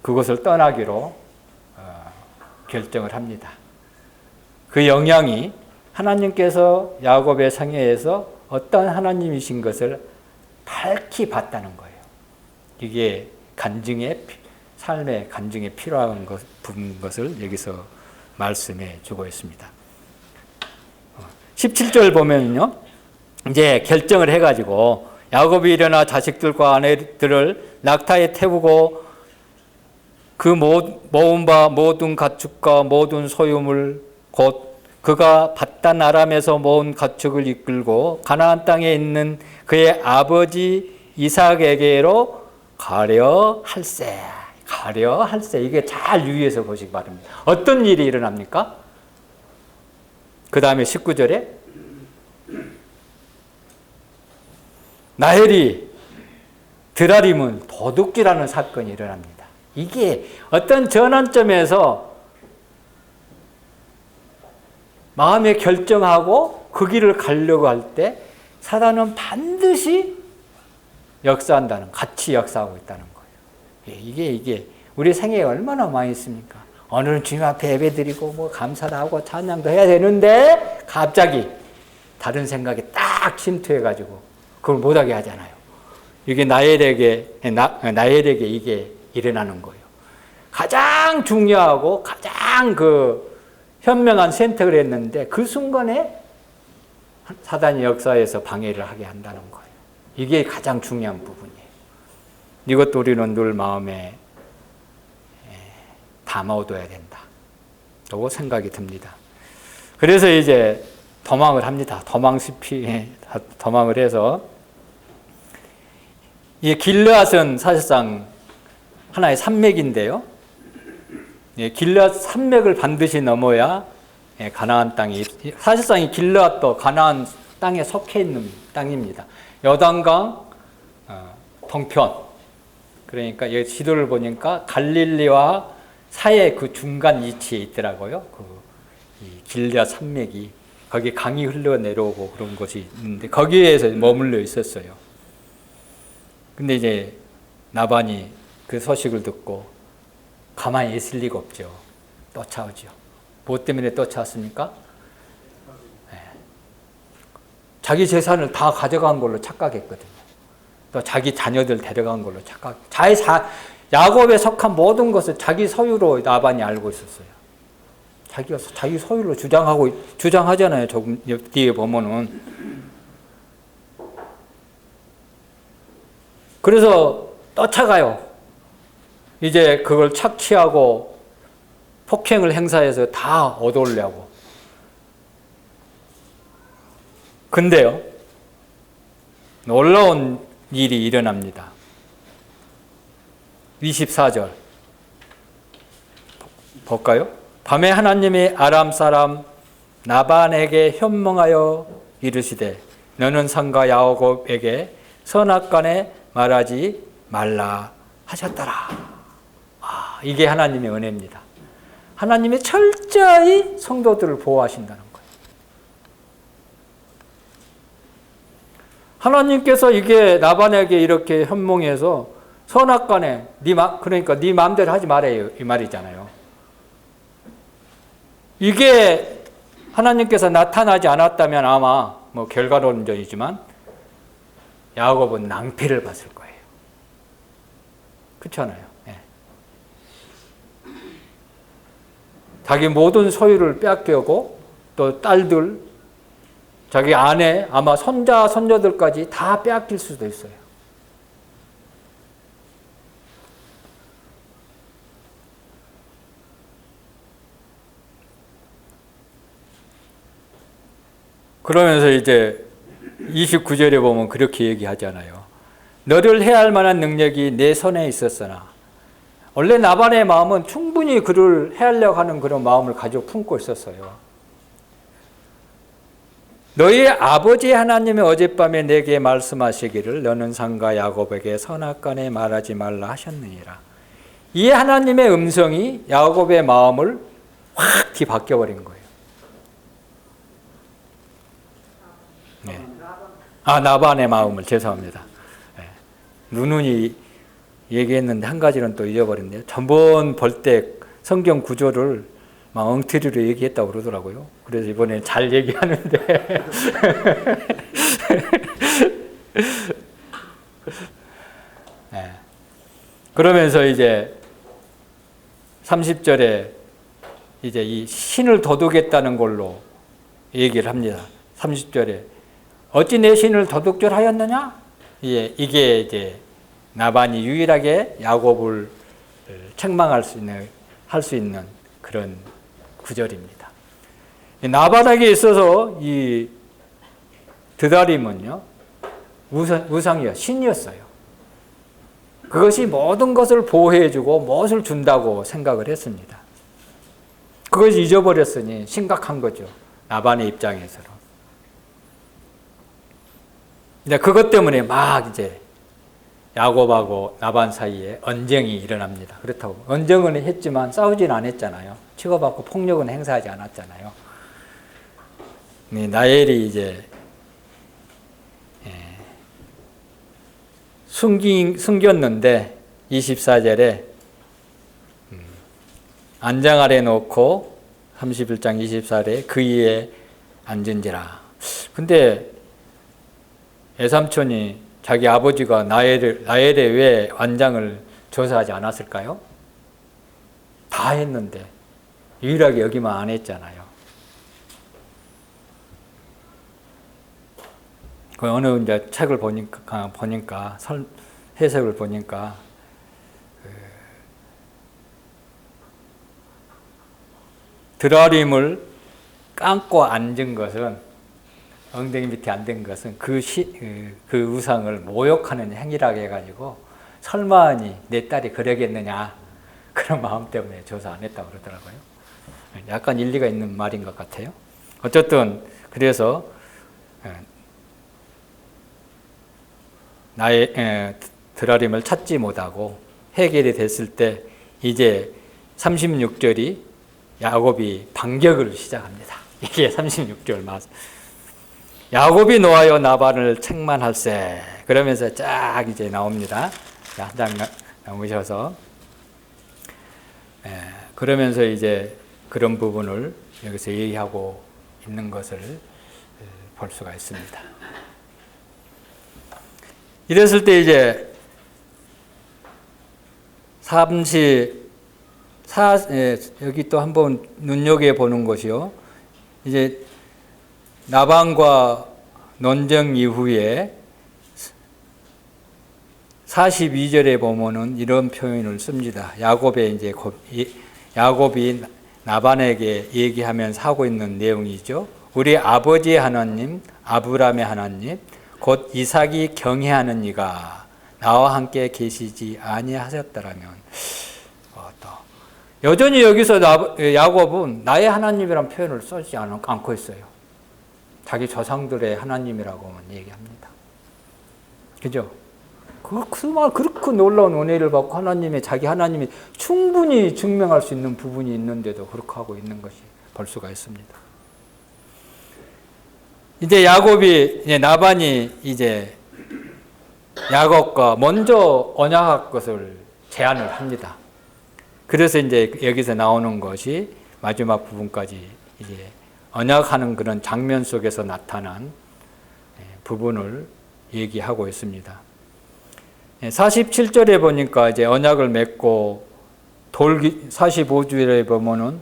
Speaker 1: 그곳을 떠나기로 결정을 합니다. 그 영향이 하나님께서 야곱의 생애에서 어떤 하나님이신 것을 밝히 봤다는 거예요. 이게 삶의 간증에 필요한 것을 여기서 말씀해 주고 있습니다. 17절 보면요, 이제 결정을 해가지고 야곱이 일어나 자식들과 아내들을 낙타에 태우고 그 모은 바 모든 가축과 모든 소유물 곧 그가 받단 아람에서 모은 가축을 이끌고 가나안 땅에 있는 그의 아버지 이삭에게로 가려 할세. 이게 잘 유의해서 보시기 바랍니다. 어떤 일이 일어납니까? 그 다음에 19절에 나헬이 드라림은 도둑질하는 사건이 일어납니다. 이게 어떤 전환점에서 마음에 결정하고 그 길을 가려고 할 때 사단은 반드시 같이 역사하고 있다는 거예요. 이게 우리 생애에 얼마나 많이 있습니까? 오늘은 주님 앞에 예배드리고 뭐 감사도 하고 찬양도 해야 되는데 갑자기 다른 생각이 딱 침투해가지고 그걸 못하게 하잖아요. 이게 나엘에게 이게 일어나는 거예요. 가장 중요하고 가장 현명한 선택을 했는데 그 순간에 사단이 역사에서 방해를 하게 한다는 거예요. 이게 가장 중요한 부분이에요. 이것도 우리는 늘 마음에 담아둬야 된다. 라고 생각이 듭니다. 그래서 이제 도망을 합니다. 도망을 해서 이 길르앗은 사실상 하나의 산맥인데요. 길르앗 산맥을 반드시 넘어야 가나안 땅이, 사실상 이 길르앗도 가나안 땅에 속해 있는 땅입니다. 요단강 동편, 그러니까 여기 지도를 보니까 갈릴리와 사이의 그 중간 위치에 있더라고요. 이 길르앗 산맥이 거기 강이 흘러 내려오고 그런 곳이 있는데 거기에서 머물러 있었어요. 근데 이제 나반이 그 소식을 듣고 가만히 있을 리가 없죠. 쫓아오죠. 뭐 때문에 쫓아왔습니까? 자기 재산을 다 가져간 걸로 착각했거든요. 또 자기 자녀들 데려간 걸로 야곱에 속한 모든 것을 자기 소유로 나반이 알고 있었어요. 자기가 자기 소유로 주장하잖아요. 조금 뒤에 보면은. 그래서 쫓아가요. 이제 그걸 착취하고 폭행을 행사해서 다 얻어오려고. 근데요, 놀라운 일이 일어납니다. 24절 볼까요? 밤에 하나님이 아람 사람 나반에게 현몽하여 이르시되 너는 상가 야곱에게 선악간에 말하지 말라 하셨더라. 이게 하나님의 은혜입니다. 하나님이 철저히 성도들을 보호하신다는 거예요. 하나님께서 이게 나반에게 이렇게 현몽해서 선악간에 그러니까 네 마음대로 하지 말아요 이 말이잖아요. 이게 하나님께서 나타나지 않았다면 아마 뭐 결과론적이지만 야곱은 낭패를 봤을 거예요. 그렇잖아요. 네. 자기 모든 소유를 빼앗겨고 또 딸들, 자기 아내, 아마 손자, 손녀들까지 다 빼앗길 수도 있어요. 그러면서 이제 29절에 보면 그렇게 얘기하잖아요. 너를 해할 만한 능력이 내 손에 있었으나 원래 나반의 마음은 충분히 그를 해하려고 하는 그런 마음을 가지고 품고 있었어요. 너희 아버지 하나님이 어젯밤에 내게 말씀하시기를 너는 상가 야곱에게 선악간에 말하지 말라 하셨느니라. 이 하나님의 음성이 야곱의 마음을 확 뒤바뀌어버린 거예요. 네. 나반의 마음을, 죄송합니다. 네. 누누이 얘기했는데 한 가지는 또 잊어버렸네요. 전번 볼 때 성경 구조를 막 엉터리로 얘기했다고 그러더라고요. 그래서 이번에 잘 얘기하는데 네. 그러면서 이제 30절에 이제 이 신을 도둑했다는 걸로 얘기를 합니다. 30절에 어찌 내 신을 도둑질하였느냐? 이게 이제 나반이 유일하게 야곱을 책망할 수 있는 그런 구절입니다. 나반에게 있어서 이 드다림은요, 우상이요, 신이었어요. 그것이 모든 것을 보호해주고 무엇을 준다고 생각을 했습니다. 그것을 잊어버렸으니 심각한 거죠. 나반의 입장에서는. 이제 그것 때문에 막 이제 야곱하고 나반 사이에 언쟁이 일어납니다. 그렇다고 언쟁은 했지만 싸우지는 않았잖아요. 치고받고 폭력은 행사하지 않았잖아요. 라헬이 이제 숨겼는데 24절에 안장 아래 놓고 31장 24절에 그 위에 앉은지라. 근데 애삼촌이 자기 아버지가 나엘에 왜 안장을 조사하지 않았을까요? 다 했는데 유일하게 여기만 안 했잖아요. 그 어느 이제 책을 보니까 해석을 보니까 드라림을 감고 앉은 것은, 엉덩이 밑에 앉은 것은 그 우상을 모욕하는 행위라고 해가지고 설마니 내 딸이 그러겠느냐, 그런 마음 때문에 조사 안 했다고 그러더라고요. 약간 일리가 있는 말인 것 같아요. 어쨌든 그래서 나의 드라림을 찾지 못하고 해결이 됐을 때 이제 36절이 야곱이 반격을 시작합니다. 이게 36절 맞. 야곱이 노하여 나반을 책망할세. 그러면서 쫙 이제 나옵니다. 한 장 나오셔서 그러면서 이제 그런 부분을 여기서 얘기하고 있는 것을 볼 수가 있습니다. 이랬을 때 이제 여기 또 한번 눈여겨보는 것이요. 이제 나반과 논쟁 이후에 42절에 보면은 이런 표현을 씁니다. 야곱이 나반에게 얘기하면서 하고 있는 내용이죠. 우리 아버지의 하나님, 아브라함의 하나님, 곧 이삭이 경외하는 이가 나와 함께 계시지 아니하셨더라면. 여전히 여기서 야곱은 나의 하나님이라는 표현을 쓰지 않고 있어요. 자기 조상들의 하나님이라고만 얘기합니다. 그죠? 그렇게 놀라운 은혜를 받고 자기 하나님이 충분히 증명할 수 있는 부분이 있는데도 그렇게 하고 있는 것이 볼 수가 있습니다. 이제 나반이 이제 야곱과 먼저 언약할 것을 제안을 합니다. 그래서 이제 여기서 나오는 것이 마지막 부분까지 이제 언약하는 그런 장면 속에서 나타난 부분을 얘기하고 있습니다. 47절에 보니까 이제 언약을 맺고 45절에 보면은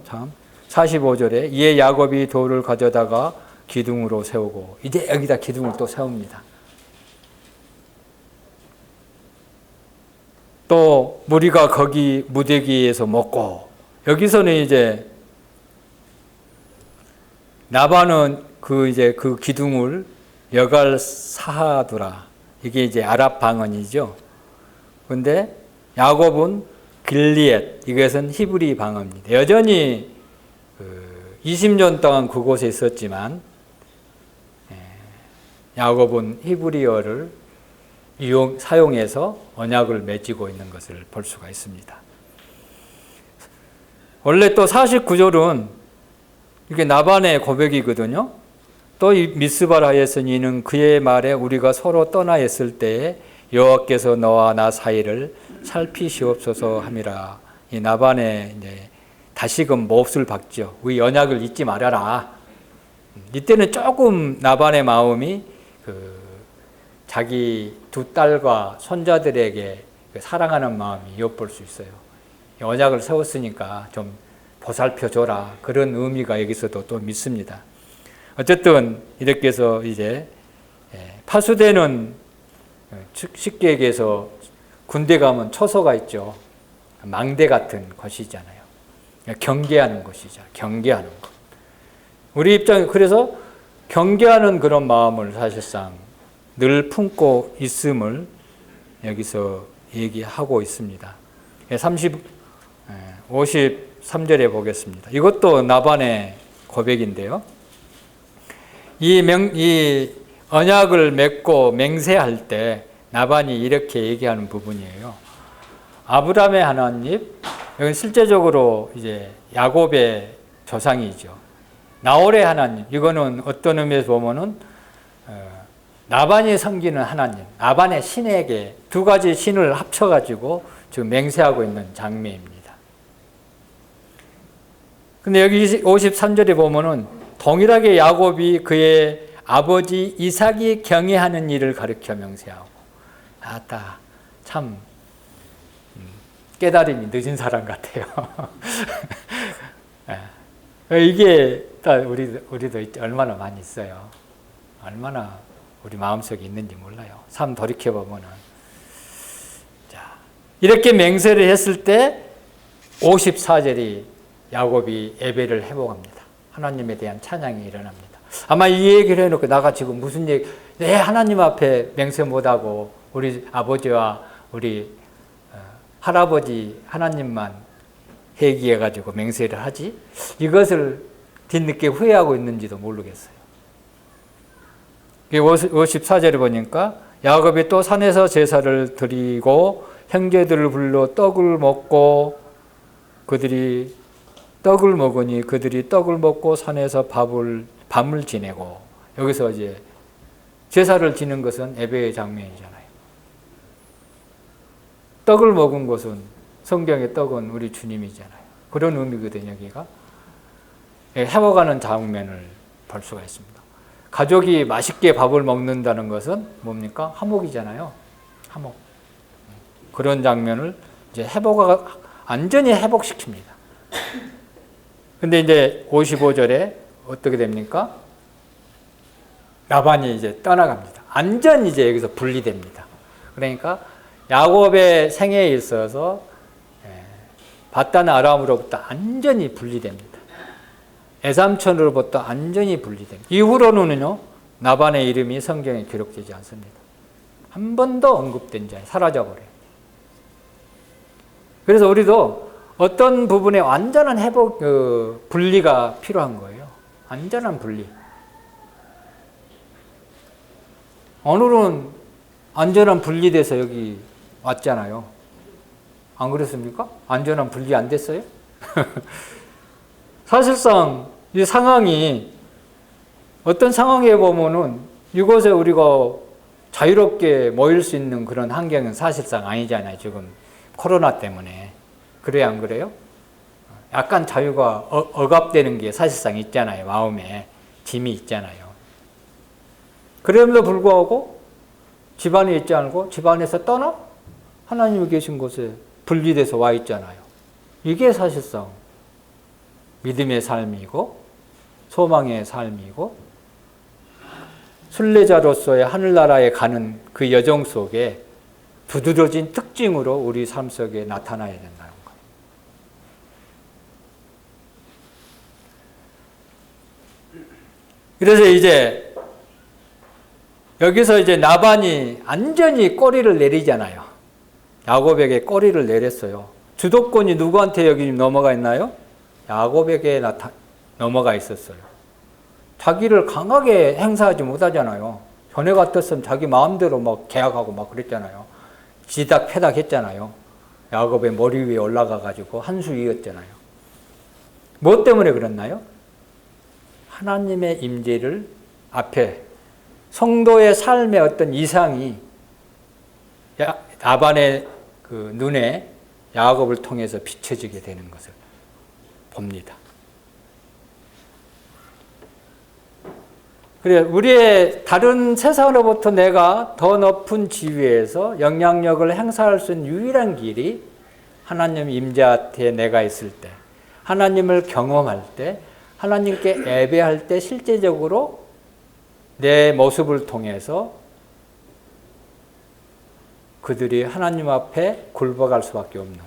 Speaker 1: 45절에 이에 야곱이 돌을 가져다가 기둥으로 세우고, 이제 여기다 기둥을 또 세웁니다. 또 무리가 거기 무대기에서 먹고, 여기서는 이제 나반은 그 기둥을 여갈 사하두라. 이게 이제 아랍 방언이죠. 근데 야곱은 길리엣, 이것은 히브리 방언입니다. 여전히 20년 동안 그곳에 있었지만 야곱은 히브리어를 사용해서 언약을 맺고 있는 것을 볼 수가 있습니다. 원래 또 49절은 이게 나반의 고백이거든요. 또 이 미스바를 하였으니 이는 그의 말에 우리가 서로 떠나 있을 때에 여호와께서 너와 나 사이를 살피시옵소서 함이라. 이 나반의 이제 다시금 몹을 박죠. 우리 언약을 잊지 말아라. 이때는 조금 나반의 마음이 자기 두 딸과 손자들에게 사랑하는 마음이 엿볼 수 있어요. 언약을 세웠으니까 좀 보살펴줘라. 그런 의미가 여기서도 또 믿습니다. 어쨌든 이렇게 해서 이제 파수대는 쉽게 얘기해서 군대 가면 초소가 있죠. 망대 같은 것이잖아요. 경계하는 것이죠. 경계하는 것. 우리 입장에 그래서 경계하는 그런 마음을 사실상 늘 품고 있음을 여기서 얘기하고 있습니다. 53절에 보겠습니다. 이것도 나반의 고백인데요. 이 언약을 맺고 맹세할 때 나반이 이렇게 얘기하는 부분이에요. 아브라함의 하나님, 여기 실제적으로 이제 야곱의 조상이죠. 나홀의 하나님, 이거는 어떤 의미에서 보면은 나반이 섬기는 하나님, 나반의 신에게 두 가지 신을 합쳐가지고 지금 맹세하고 있는 장면입니다. 근데 여기 53절에 보면은 동일하게 야곱이 그의 아버지 이삭이 경외하는 일을 가르쳐 명세하고, 아따, 참, 깨달음이 늦은 사람 같아요. 이게 우리도 얼마나 많이 있어요. 얼마나 우리 마음속에 있는지 몰라요. 삶 돌이켜보면은. 자, 이렇게 맹세를 했을 때 54절이 야곱이 예배를 회복합니다. 하나님에 대한 찬양이 일어납니다. 아마 이 얘기를 해놓고 나가 지금 무슨 얘기, 내 하나님 앞에 맹세 못하고 우리 아버지와 우리 할아버지 하나님만 회개해가지고 맹세를 하지? 이것을 뒤늦게 후회하고 있는지도 모르겠어요. 54절에 보니까 야곱이 또 산에서 제사를 드리고 형제들을 불러 떡을 먹고 그들이 떡을 먹으니 그들이 떡을 먹고 산에서 밤을 지내고, 여기서 이제 제사를 지는 것은 예배의 장면이잖아요. 떡을 먹은 것은, 성경의 떡은 우리 주님이잖아요. 그런 의미거든요, 여기가. 회복하는 장면을 볼 수가 있습니다. 가족이 맛있게 밥을 먹는다는 것은 뭡니까? 화목이잖아요. 화목. 그런 장면을 이제 완전히 회복시킵니다. 근데 이제 55절에 어떻게 됩니까? 라반이 이제 떠나갑니다. 완전히 이제 여기서 분리됩니다. 그러니까 야곱의 생애에 있어서 밧단 아람으로부터 완전히 분리됩니다. 애삼촌으로부터 완전히 분리됩니다. 이후로는요, 나반의 이름이 성경에 기록되지 않습니다. 한 번도 언급된 자에 사라져버려요. 그래서 우리도 어떤 부분에 완전한 분리가 필요한 거예요. 완전한 분리. 오늘은 완전한 분리돼서 여기 왔잖아요. 안 그렇습니까? 완전한 분리 안 됐어요? 사실상 이 상황이 어떤 상황에 보면은 이곳에 우리가 자유롭게 모일 수 있는 그런 환경은 사실상 아니잖아요. 지금 코로나 때문에. 그래요, 안 그래요? 약간 자유가 억압되는 게 사실상 있잖아요. 마음에 짐이 있잖아요. 그럼에도 불구하고 집안에 있지 않고 집안에서 떠나 하나님이 계신 곳에 분리돼서 와 있잖아요. 이게 사실상 믿음의 삶이고 소망의 삶이고 순례자로서의 하늘나라에 가는 그 여정 속에 두드러진 특징으로 우리 삶 속에 나타나야 된다는 거예요. 그래서 이제 여기서 이제 나반이 완전히 꼬리를 내리잖아요. 야곱에게 꼬리를 내렸어요. 주도권이 누구한테 여기 넘어가 있나요? 야곱에게 넘어가 있었어요. 자기를 강하게 행사하지 못하잖아요. 전에 같았으면 자기 마음대로 막 계약하고 막 그랬잖아요. 지닥 패닥 했잖아요. 야곱의 머리 위에 올라가가지고 한 수 이었잖아요. 뭐 때문에 그랬나요? 하나님의 임재를 앞에 성도의 삶의 어떤 이상이 라반의 그 눈에 야곱을 통해서 비춰지게 되는 것을 봅니다. 그래, 우리의 다른 세상으로부터 내가 더 높은 지위에서 영향력을 행사할 수 있는 유일한 길이 하나님 임재한테 내가 있을 때, 하나님을 경험할 때, 하나님께 예배할 때 실제적으로 내 모습을 통해서 그들이 하나님 앞에 굴복할 수밖에 없는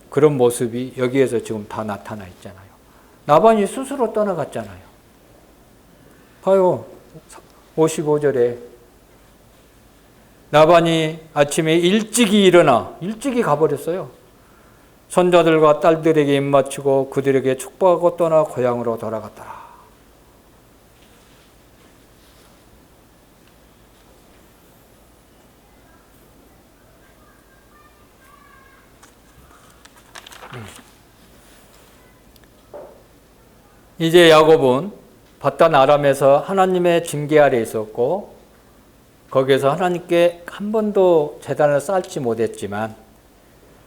Speaker 1: 그런 모습이 여기에서 지금 다 나타나 있잖아요. 나반이 스스로 떠나갔잖아요. 봐요. 55절에 나반이 아침에 일찍이 일어나 일찍이 가버렸어요. 손자들과 딸들에게 입맞추고 그들에게 축복하고 떠나 고향으로 돌아갔더라. 이제 야곱은 바단 아람에서 하나님의 징계 아래 있었고 거기에서 하나님께 한 번도 제단을 쌓지 못했지만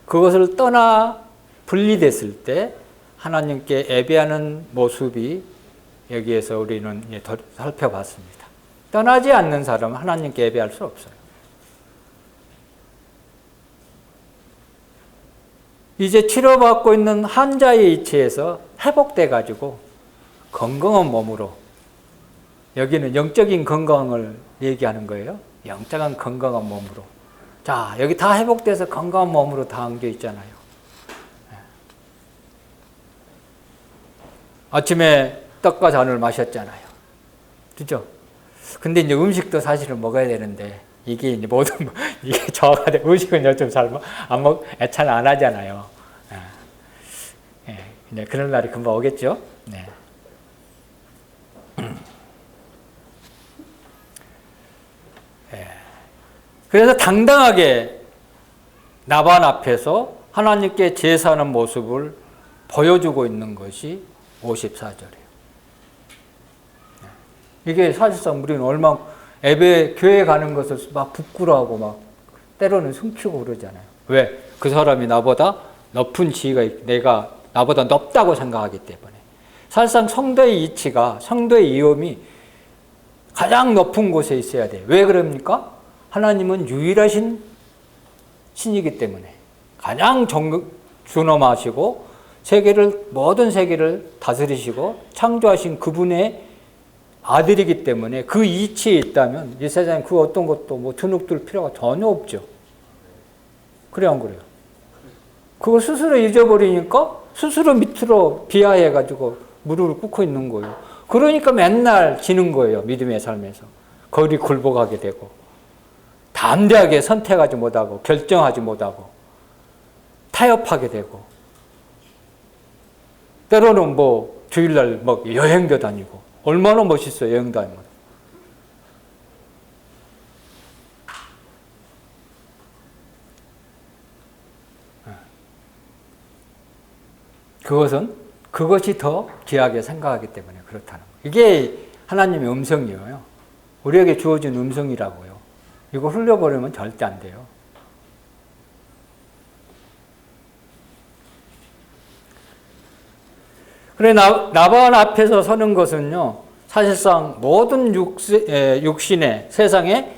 Speaker 1: 그것을 떠나 분리됐을 때 하나님께 예배하는 모습이 여기에서 우리는 살펴봤습니다. 떠나지 않는 사람은 하나님께 예배할 수 없어요. 이제 치료받고 있는 환자의 이치에서 회복돼 가지고 건강한 몸으로, 여기는 영적인 건강을 얘기하는 거예요. 영적인 건강한 몸으로. 자, 여기 다 회복돼서 건강한 몸으로 다 안겨 있잖아요. 아침에 떡과 잔을 마셨잖아요. 그죠? 근데 이제 음식도 사실은 먹어야 되는데, 이게 이제 모든, 이게 저하가 돼. 음식은 요즘 애찬 안 하잖아요. 네, 그런 날이 금방 오겠죠? 네. 그래서 당당하게 나반 앞에서 하나님께 제사하는 모습을 보여주고 있는 것이 54절이에요. 이게 사실상 우리는 얼마나 예배 교회 가는 것을 막 부끄러워하고 막 때로는 숨기고 그러잖아요. 왜? 그 사람이 나보다 높은 지위가 내가 나보다 높다고 생각하기 때문에. 사실상 성도의 이치가, 성도의 위엄이 가장 높은 곳에 있어야 돼요. 왜 그럽니까? 하나님은 유일하신 신이기 때문에 가장 존엄하시고 모든 세계를 다스리시고 창조하신 그분의 아들이기 때문에 그 이치에 있다면 이 세상에 그 어떤 것도 뭐 주눅들 필요가 전혀 없죠. 그래요, 안 그래요? 그걸 스스로 잊어버리니까 스스로 밑으로 비하해가지고 무릎을 꿇고 있는 거예요. 그러니까 맨날 지는 거예요. 믿음의 삶에서. 거리 굴복하게 되고 담대하게 선택하지 못하고 결정하지 못하고 타협하게 되고 때로는 뭐 주일날 뭐 여행도 다니고 얼마나 멋있어요. 여행 다니면. 그것이 더 귀하게 생각하기 때문에 그렇다는 거예요. 이게 하나님의 음성이에요. 우리에게 주어진 음성이라고요. 이거 흘려버리면 절대 안 돼요. 그래, 나반 앞에서 서는 것은요, 사실상 모든 육신의 세상에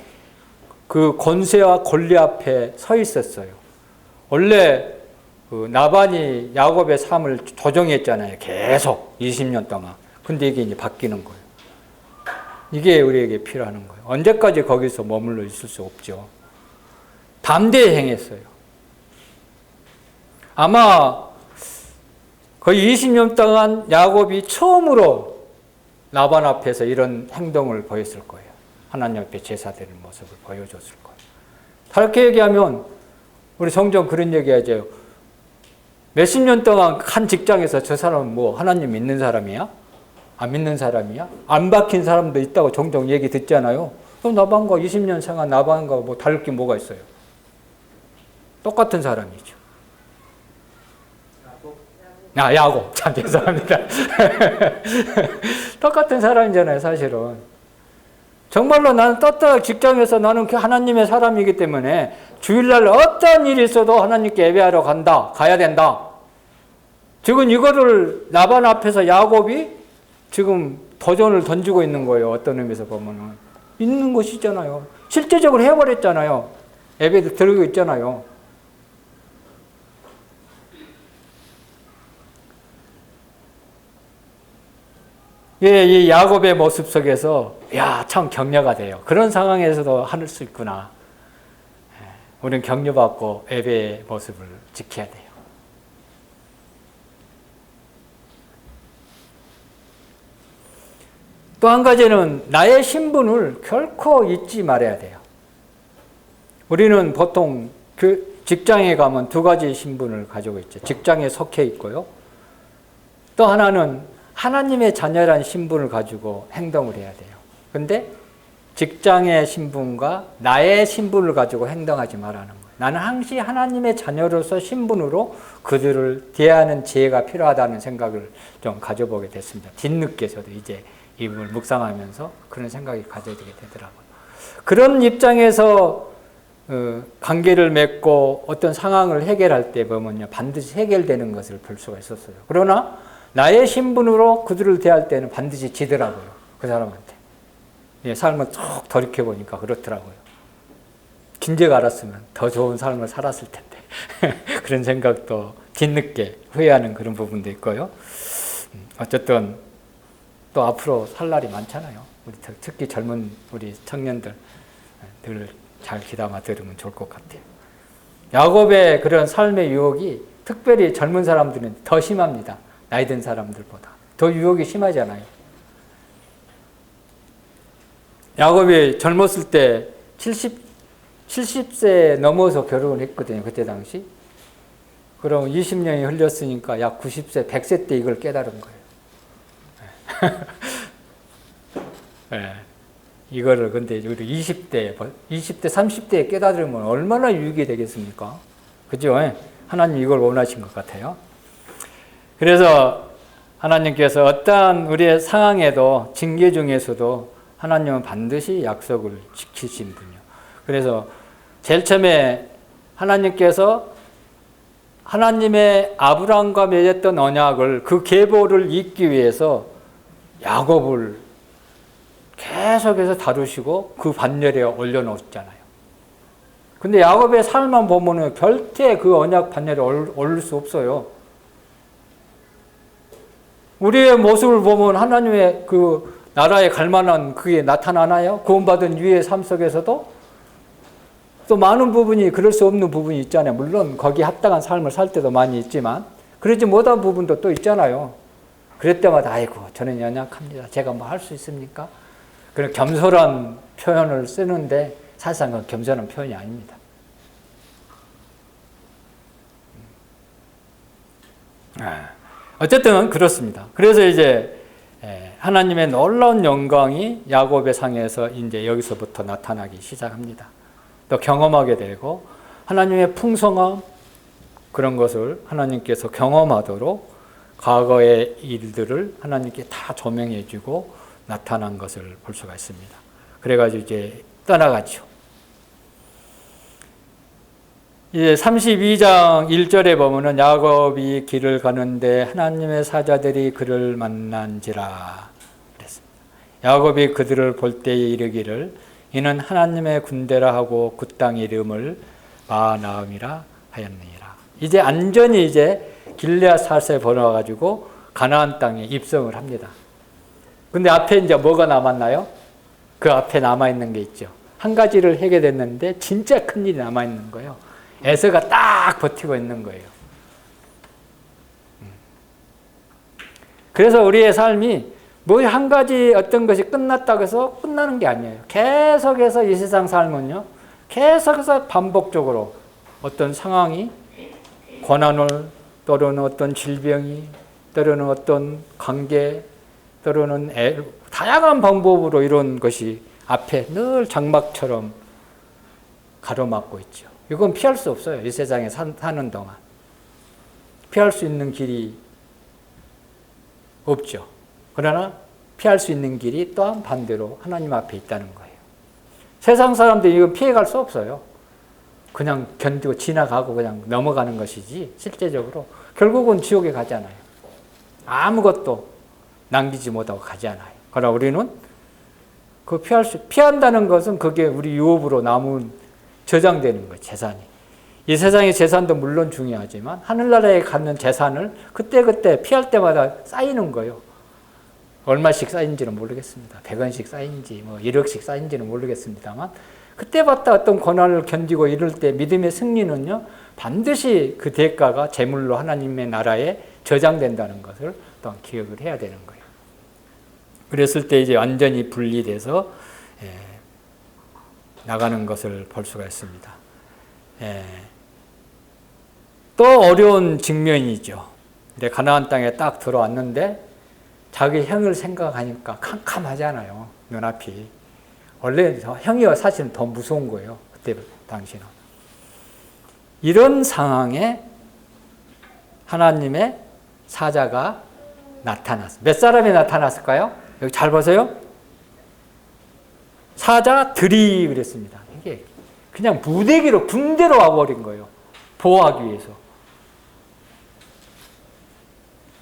Speaker 1: 그 권세와 권리 앞에 서 있었어요. 원래 그 나반이 야곱의 삶을 조정했잖아요. 계속 20년 동안. 근데 이게 이제 바뀌는 거예요. 이게 우리에게 필요한 거예요. 언제까지 거기서 머물러 있을 수 없죠. 담대히 행했어요. 아마 거의 20년 동안 야곱이 처음으로 라반 앞에서 이런 행동을 보였을 거예요. 하나님 앞에 제사드리는 모습을 보여줬을 거예요. 다르게 얘기하면 우리 성경 그런 얘기하죠. 몇십 년 동안 한 직장에서 저 사람은 뭐 하나님 믿는 사람이야? 안 믿는 사람이야? 안 박힌 사람도 있다고 종종 얘기 듣잖아요. 그럼 나방과 20년 생활 나방과 뭐 다를 게 뭐가 있어요? 똑같은 사람이죠. 야곱. 참 죄송합니다. 똑같은 사람이잖아요, 사실은. 정말로 나는 떳떳하게 직장에서 나는 하나님의 사람이기 때문에 주일날 어떤 일이 있어도 하나님께 예배하러 가야 된다. 지금 이거를 라반 앞에서 야곱이 지금 도전을 던지고 있는 거예요. 어떤 의미에서 보면은. 있는 것이잖아요. 실제적으로 해버렸잖아요. 예배도 드리고 있잖아요. 예, 이 야곱의 모습 속에서 참 격려가 돼요. 그런 상황에서도 할 수 있구나. 우리는 격려받고 예배의 모습을 지켜야 돼요. 또 한 가지는 나의 신분을 결코 잊지 말아야 돼요. 우리는 보통 직장에 가면 두 가지 신분을 가지고 있죠. 직장에 속해 있고요. 또 하나는 하나님의 자녀라는 신분을 가지고 행동을 해야 돼요. 근데 직장의 신분과 나의 신분을 가지고 행동하지 말라는 거예요. 나는 항시 하나님의 자녀로서 신분으로 그들을 대하는 지혜가 필요하다는 생각을 좀 가져보게 됐습니다. 뒤늦게서도 이제 이분을 묵상하면서 그런 생각이 가져지게 되더라고요. 그런 입장에서 관계를 맺고 어떤 상황을 해결할 때 보면요, 반드시 해결되는 것을 볼 수가 있었어요. 그러나 나의 신분으로 그들을 대할 때는 반드시 지더라고요. 그 사람한테. 삶을 쭉 돌이켜보니까 그렇더라고요. 진작 알았으면 더 좋은 삶을 살았을 텐데. 그런 생각도 뒤늦게 후회하는 그런 부분도 있고요. 어쨌든 또 앞으로 살 날이 많잖아요. 특히 젊은 우리 청년들 늘 잘 귀담아 들으면 좋을 것 같아요. 야곱의 그런 삶의 유혹이 특별히 젊은 사람들은 더 심합니다. 나이 든 사람들보다. 더 유혹이 심하잖아요. 야곱이 젊었을 때 70세 넘어서 결혼을 했거든요. 그때 당시. 그럼 20년이 흘렸으니까 약 90세, 100세 때 이걸 깨달은 거예요. 네. 이거를 근데 우리 20대, 30대에 깨달으면 얼마나 유익이 되겠습니까? 그죠? 하나님 이걸 원하신 것 같아요. 그래서 하나님께서 어떠한 우리의 상황에도 징계 중에서도 하나님은 반드시 약속을 지키신 분이요. 그래서 제일 처음에 하나님께서 하나님의 아브라함과 맺었던 언약을 그 계보를 잇기 위해서 야곱을 계속해서 다루시고 그 반열에 올려놓았잖아요. 근데 야곱의 삶만 보면은 절대 그 언약 반열에 오를 수 없어요. 우리의 모습을 보면 하나님의 그 나라에 갈 만한 그게 나타나나요? 구원받은 유의 삶 속에서도 또 많은 부분이 그럴 수 없는 부분이 있잖아요. 물론 거기에 합당한 삶을 살 때도 많이 있지만 그러지 못한 부분도 또 있잖아요. 그럴 때마다 아이고 저는 연약합니다. 제가 뭐 할 수 있습니까? 그런 겸손한 표현을 쓰는데 사실상 그건 겸손한 표현이 아닙니다. 어쨌든 그렇습니다. 그래서 이제 하나님의 놀라운 영광이 야곱의 상에서 이제 여기서부터 나타나기 시작합니다. 또 경험하게 되고 하나님의 풍성함 그런 것을 하나님께서 경험하도록 과거의 일들을 하나님께 다 조명해 주고 나타난 것을 볼 수가 있습니다. 그래가지고 이제 떠나가죠. 이제 32장 1절에 보면은 야곱이 길을 가는데 하나님의 사자들이 그를 만난지라 그랬습니다. 야곱이 그들을 볼 때에 이르기를 이는 하나님의 군대라 하고 그 땅 이름을 마하나임이라 하였느니라. 이제 안전히 이제 길르앗 사슬에 번화가지고 가나안 땅에 입성을 합니다. 근데 앞에 이제 뭐가 남았나요? 그 앞에 남아있는 게 있죠. 한 가지를 해결됐는데 진짜 큰 일이 남아있는 거예요. 에서가 딱 버티고 있는 거예요. 그래서 우리의 삶이 뭐 한 가지 어떤 것이 끝났다고 해서 끝나는 게 아니에요. 계속해서 이 세상 삶은요. 계속해서 반복적으로 어떤 상황이 고난을 또는 어떤 질병이 또는 어떤 관계 때로는 다양한 방법으로 이런 것이 앞에 늘 장막처럼 가로막고 있죠. 이건 피할 수 없어요. 이 세상에 사는 동안. 피할 수 있는 길이 없죠. 그러나 피할 수 있는 길이 또한 반대로 하나님 앞에 있다는 거예요. 세상 사람들이 이거 피해갈 수 없어요. 그냥 견디고 지나가고 그냥 넘어가는 것이지 실제적으로 결국은 지옥에 가잖아요. 아무것도 남기지 못하고 가잖아요. 그러나 우리는 그 피한다는 것은 그게 우리 유업으로 남은 저장되는 거예요. 재산이. 이 세상의 재산도 물론 중요하지만 하늘나라에 갖는 재산을 그때그때 피할 때마다 쌓이는 거예요. 얼마씩 쌓인지는 모르겠습니다. 100원씩 쌓인지 1억씩 쌓인지는 모르겠습니다만 그때마다 어떤 고난을 견디고 이럴 때 믿음의 승리는요. 반드시 그 대가가 재물로 하나님의 나라에 저장된다는 것을 또한 기억을 해야 되는 거예요. 그랬을 때 이제 완전히 분리돼서 나가는 것을 볼 수가 있습니다. 또 어려운 직면이죠. 근데 가나안 땅에 딱 들어왔는데 자기 형을 생각하니까 캄캄하잖아요. 눈앞이. 원래 형이 사실은 더 무서운 거예요. 그때 당시는. 이런 상황에 하나님의 사자가 나타났어요. 몇 사람이 나타났을까요? 여기 잘 보세요. 사자들이 그랬습니다. 이게 그냥 무대기로 군대로 와버린 거예요. 보호하기 위해서.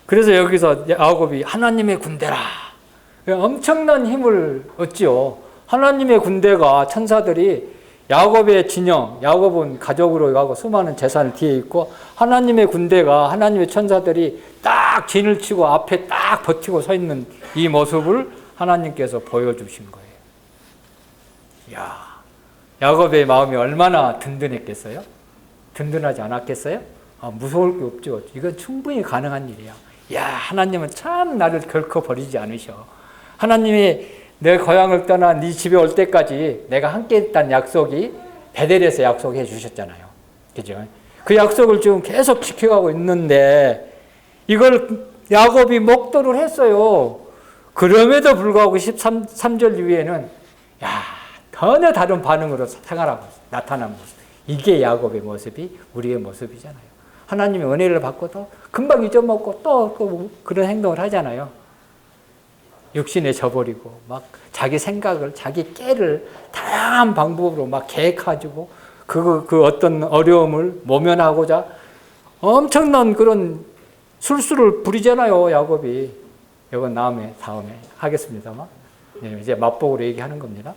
Speaker 1: 그래서 여기서 야곱이 하나님의 군대라. 엄청난 힘을 얻지요. 하나님의 군대가 천사들이 야곱의 진영, 야곱은 가족으로 가고 수많은 재산을 뒤에 있고 하나님의 군대가 하나님의 천사들이 딱 진을 치고 앞에 딱 버티고 서 있는 이 모습을 하나님께서 보여주신 거예요. 이야, 야곱의 마음이 얼마나 든든했겠어요? 든든하지 않았겠어요? 무서울 게 없죠. 이건 충분히 가능한 일이야. 야, 하나님은 참 나를 결코 버리지 않으셔. 하나님이 내 고향을 떠나 네 집에 올 때까지 내가 함께 했다는 약속이 베델에서 약속해 주셨잖아요. 그죠? 그 약속을 지금 계속 지켜가고 있는데 이걸 야곱이 목도를 했어요. 그럼에도 불구하고 13절 이후에는 전혀 다른 반응으로 생활하고 나타난 모습. 이게 야곱의 모습이 우리의 모습이잖아요. 하나님의 은혜를 받고도 금방 잊어먹고 또 그런 행동을 하잖아요. 육신에 져버리고 막 자기 생각을 자기 깨를 다양한 방법으로 막 계획가지고 그 어떤 어려움을 모면하고자 엄청난 그런 술수를 부리잖아요. 야곱이. 이건 다음에 하겠습니다만 이제 맛보기로 얘기하는 겁니다.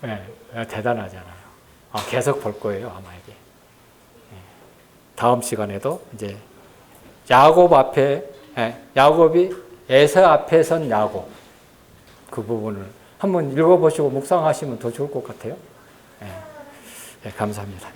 Speaker 1: 네, 대단하잖아요. 계속 볼 거예요 아마 이게. 다음 시간에도 이제 야곱이 에서 앞에 선 야곱 그 부분을 한번 읽어보시고 묵상하시면 더 좋을 것 같아요. 감사합니다.